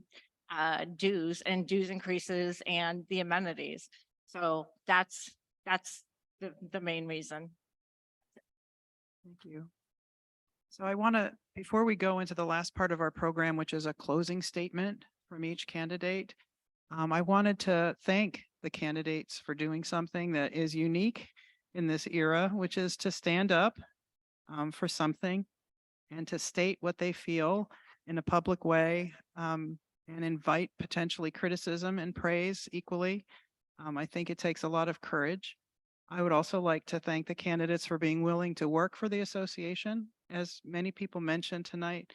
[SPEAKER 5] dues and dues increases and the amenities. So that's the main reason.
[SPEAKER 1] Thank you. So I want to, before we go into the last part of our program, which is a closing statement from each candidate, I wanted to thank the candidates for doing something that is unique in this era, which is to stand up for something and to state what they feel in a public way, and and invite potentially criticism and praise equally. I think it takes a lot of courage. I would also like to thank the candidates for being willing to work for the association. As many people mentioned tonight,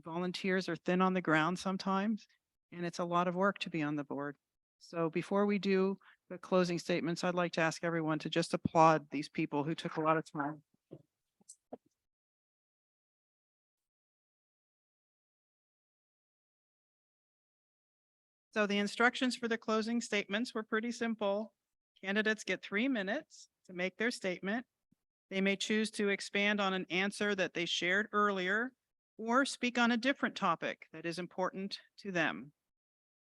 [SPEAKER 1] volunteers are thin on the ground sometimes, and it's a lot of work to be on the board. So before we do the closing statements, I'd like to ask everyone to just applaud these people who took a lot of time. So the instructions for the closing statements were pretty simple. Candidates get 3 minutes to make their statement. They may choose to expand on an answer that they shared earlier or speak on a different topic that is important to them.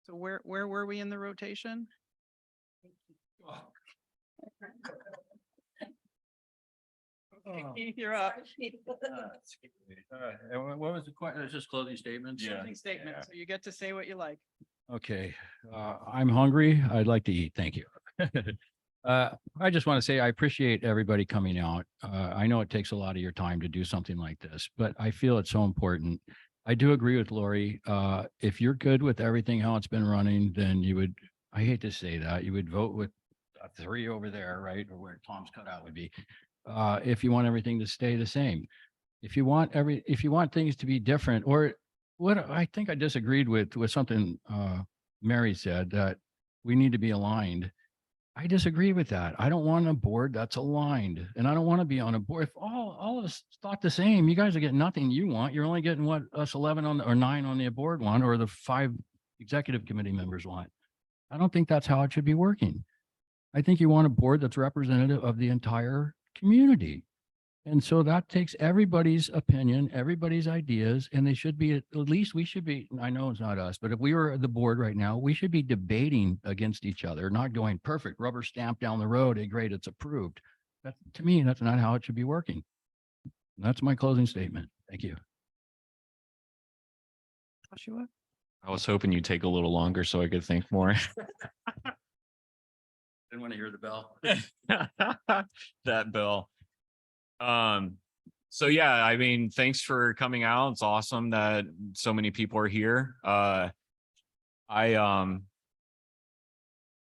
[SPEAKER 1] So where were we in the rotation? Okay, Keith, you're up.
[SPEAKER 4] All right, and what was the question? It's just closing statements?
[SPEAKER 1] Closing statement, so you get to say what you like.
[SPEAKER 4] Okay, I'm hungry. I'd like to eat. Thank you. I just want to say I appreciate everybody coming out. I know it takes a lot of your time to do something like this, but I feel it's so important. I do agree with Lori. If you're good with everything, how it's been running, then you would, I hate to say that, you would vote with 3 over there, right? Or where Tom's cutout would be. If you want everything to stay the same. If you want things to be different, or what I think I disagreed with something Mary said, that we need to be aligned. I disagree with that. I don't want a board that's aligned, and I don't want to be on a board. If all of us thought the same, you guys are getting nothing you want. You're only getting what us 11 on or 9 on the board want, or the 5 executive committee members want. I don't think that's how it should be working. I think you want a board that's representative of the entire community. And so that takes everybody's opinion, everybody's ideas, and they should be, at least we should be, I know it's not us, but if we were the board right now, we should be debating against each other, not going perfect, rubber stamp down the road, hey, great, it's approved. That, to me, that's not how it should be working. That's my closing statement. Thank you.
[SPEAKER 1] Joshua?
[SPEAKER 2] I was hoping you'd take a little longer so I could think more.
[SPEAKER 4] Didn't want to hear the bell.
[SPEAKER 2] That bell. So yeah, I mean, thanks for coming out. It's awesome that so many people are here. I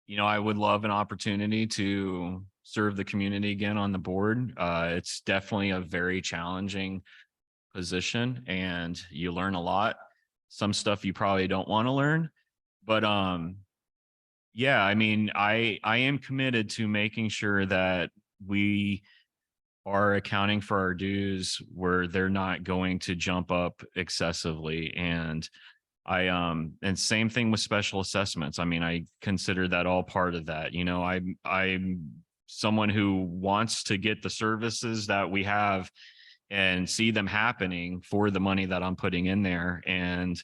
[SPEAKER 2] would love an opportunity to serve the community again on the board. It's definitely a very challenging position and you learn a lot. Some stuff you probably don't want to learn, but yeah, I mean, I am committed to making sure that we are accounting for our dues where they're not going to jump up excessively. And and same thing with special assessments. I mean, I consider that all part of that. You know, I'm someone who wants to get the services that we have and see them happening for the money that I'm putting in there. And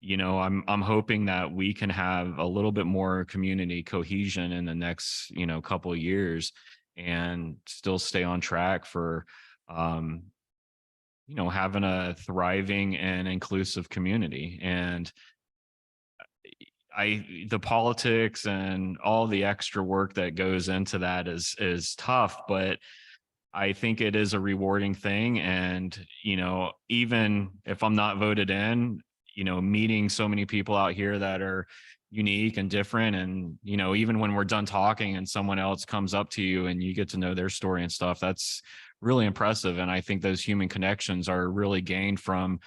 [SPEAKER 2] I'm hoping that we can have a little bit more community cohesion in the next, couple of years and still stay on track for, having a thriving and inclusive community. And the politics and all the extra work that goes into that is tough, but I think it is a rewarding thing. And, even if I'm not voted in, meeting so many people out here that are unique and different. And, even when we're done talking and someone else comes up to you and you get to know their story and stuff, that's really impressive. And I think those human connections are really gained from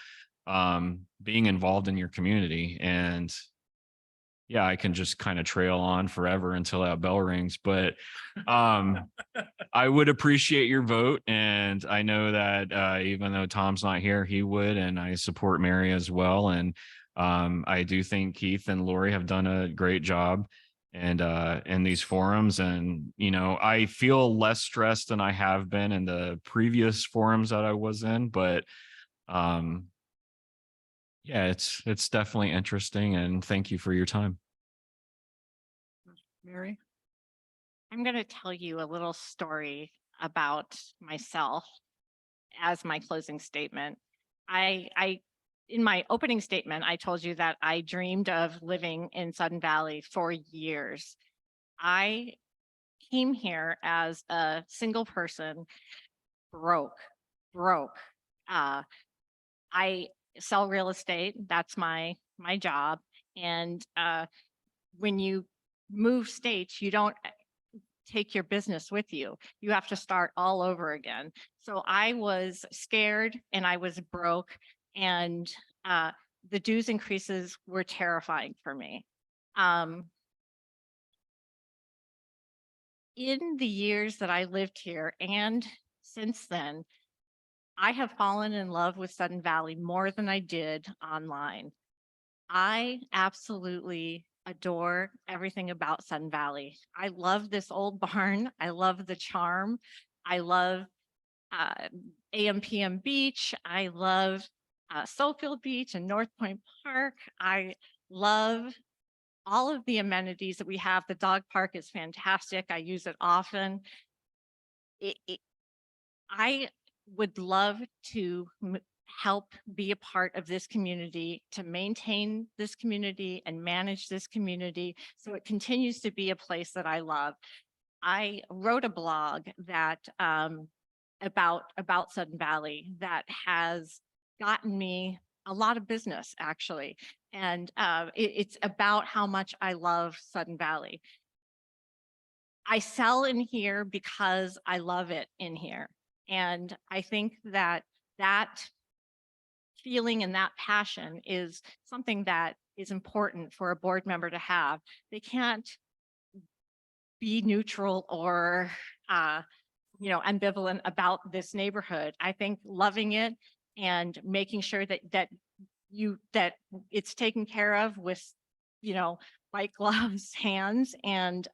[SPEAKER 2] being involved in your community. And yeah, I can just kind of trail on forever until that bell rings, but I would appreciate your vote. And I know that even though Tom's not here, he would, and I support Mary as well. And I do think Keith and Lori have done a great job and in these forums. And, I feel less stressed than I have been in the previous forums that I was in, but yeah, it's definitely interesting, and thank you for your time.
[SPEAKER 1] Mary?
[SPEAKER 5] I'm going to tell you a little story about myself as my closing statement. In my opening statement, I told you that I dreamed of living in Sudden Valley for years. I came here as a single person, broke. I sell real estate. That's my my job. And when you move states, you don't take your business with you. You have to start all over again. So I was scared and I was broke, and the dues increases were terrifying for me. In the years that I lived here and since then, I have fallen in love with Sudden Valley more than I did online. I absolutely adore everything about Sudden Valley. I love this old barn. I love the charm. I love AMPM Beach. I love Sofield Beach and North Point Park. I love all of the amenities that we have. The dog park is fantastic. I use it often. I would love to help be a part of this community, to maintain this community and manage this community so it continues to be a place that I love. I wrote a blog that about Sudden Valley that has gotten me a lot of business, actually. And it's about how much I love Sudden Valley. I sell in here because I love it in here. And I think that feeling and that passion is something that is important for a board member to have. They can't be neutral or ambivalent about this neighborhood. I think loving it and making sure that it's taken care of with white gloves hands, and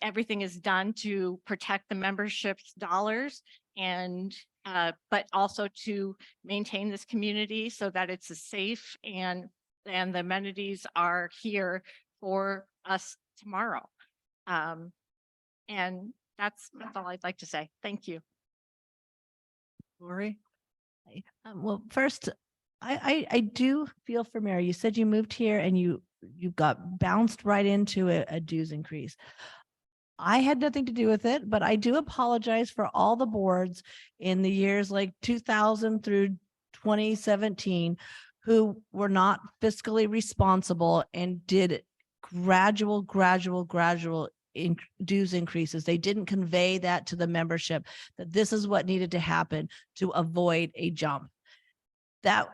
[SPEAKER 5] everything is done to protect the membership's dollars, and but also to maintain this community so that it's a safe and the amenities are here for us tomorrow. And that's all I'd like to say. Thank you.
[SPEAKER 1] Lori?
[SPEAKER 3] Well, first, I do feel for Mary. You said you moved here and you got bounced right into a dues increase. I had nothing to do with it, but I do apologize for all the boards in the years like 2000 through 2017 who were not fiscally responsible and did gradual dues increases. They didn't convey that to the membership, that this is what needed to happen to avoid a jump. That,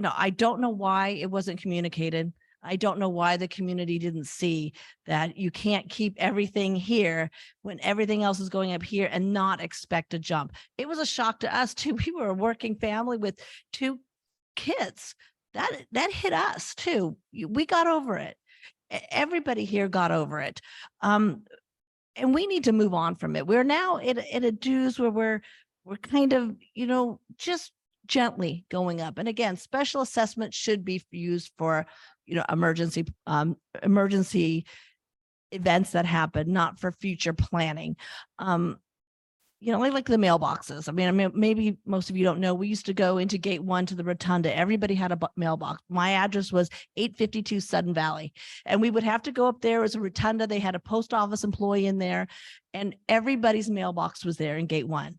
[SPEAKER 3] I don't know why it wasn't communicated. I don't know why the community didn't see that you can't keep everything here when everything else is going up here and not expect a jump. It was a shock to us too. We were a working family with 2 kids. That hit us too. We got over it. Everybody here got over it. And we need to move on from it. We're now at a dues where we're kind of, just gently going up. And again, special assessment should be used for, emergency events that happen, not for future planning. Like the mailboxes. I mean, maybe most of you don't know, we used to go into gate 1 to the rotunda. Everybody had a mailbox. My address was 852 Sudden Valley. And we would have to go up there as a rotunda. They had a post office employee in there and everybody's mailbox was there in gate 1.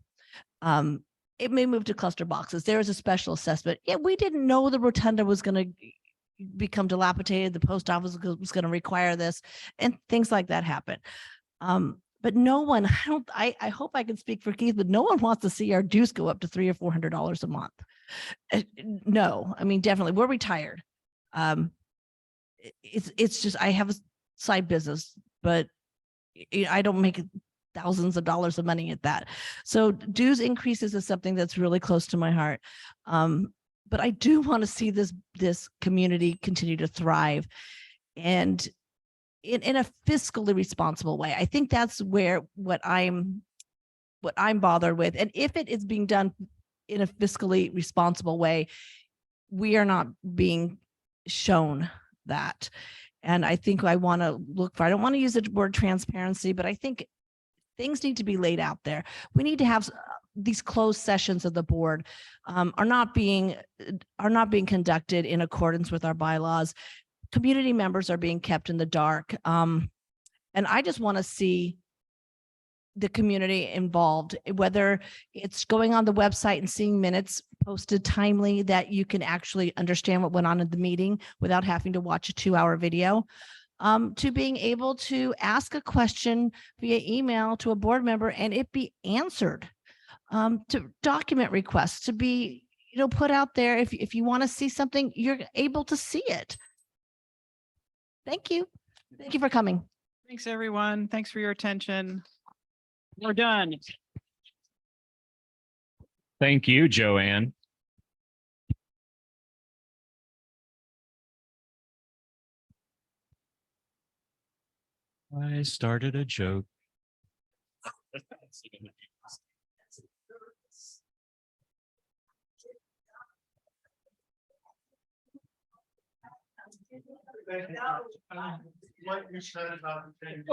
[SPEAKER 3] It may move to cluster boxes. There was a special assessment. Yeah, we didn't know the rotunda was going to become dilapidated. The post office was going to require this, and things like that happen. But no one, I hope I can speak for Keith, but no one wants to see our dues go up to $300 or $400 a month. No, I mean, definitely we're retired. It's just, I have a side business, but I don't make thousands of dollars of money at that. So dues increases is something that's really close to my heart. But I do want to see this community continue to thrive and in a fiscally responsible way. I think that's where what I'm bothered with. And if it is being done in a fiscally responsible way, we are not being shown that. And I think I want to look for, I don't want to use the word transparency, but I think things need to be laid out there. We need to have these closed sessions of the board are not being conducted in accordance with our bylaws. Community members are being kept in the dark. And I just want to see the community involved, whether it's going on the website and seeing minutes posted timely that you can actually understand what went on in the meeting without having to watch a 2-hour video, to being able to ask a question via email to a board member and it be answered, to document requests to be, put out there. If you want to see something, you're able to see it. Thank you. Thank you for coming.
[SPEAKER 1] Thanks, everyone. Thanks for your attention. We're done.
[SPEAKER 2] Thank you, Joanne. I started a joke.
[SPEAKER 7] What you said about the.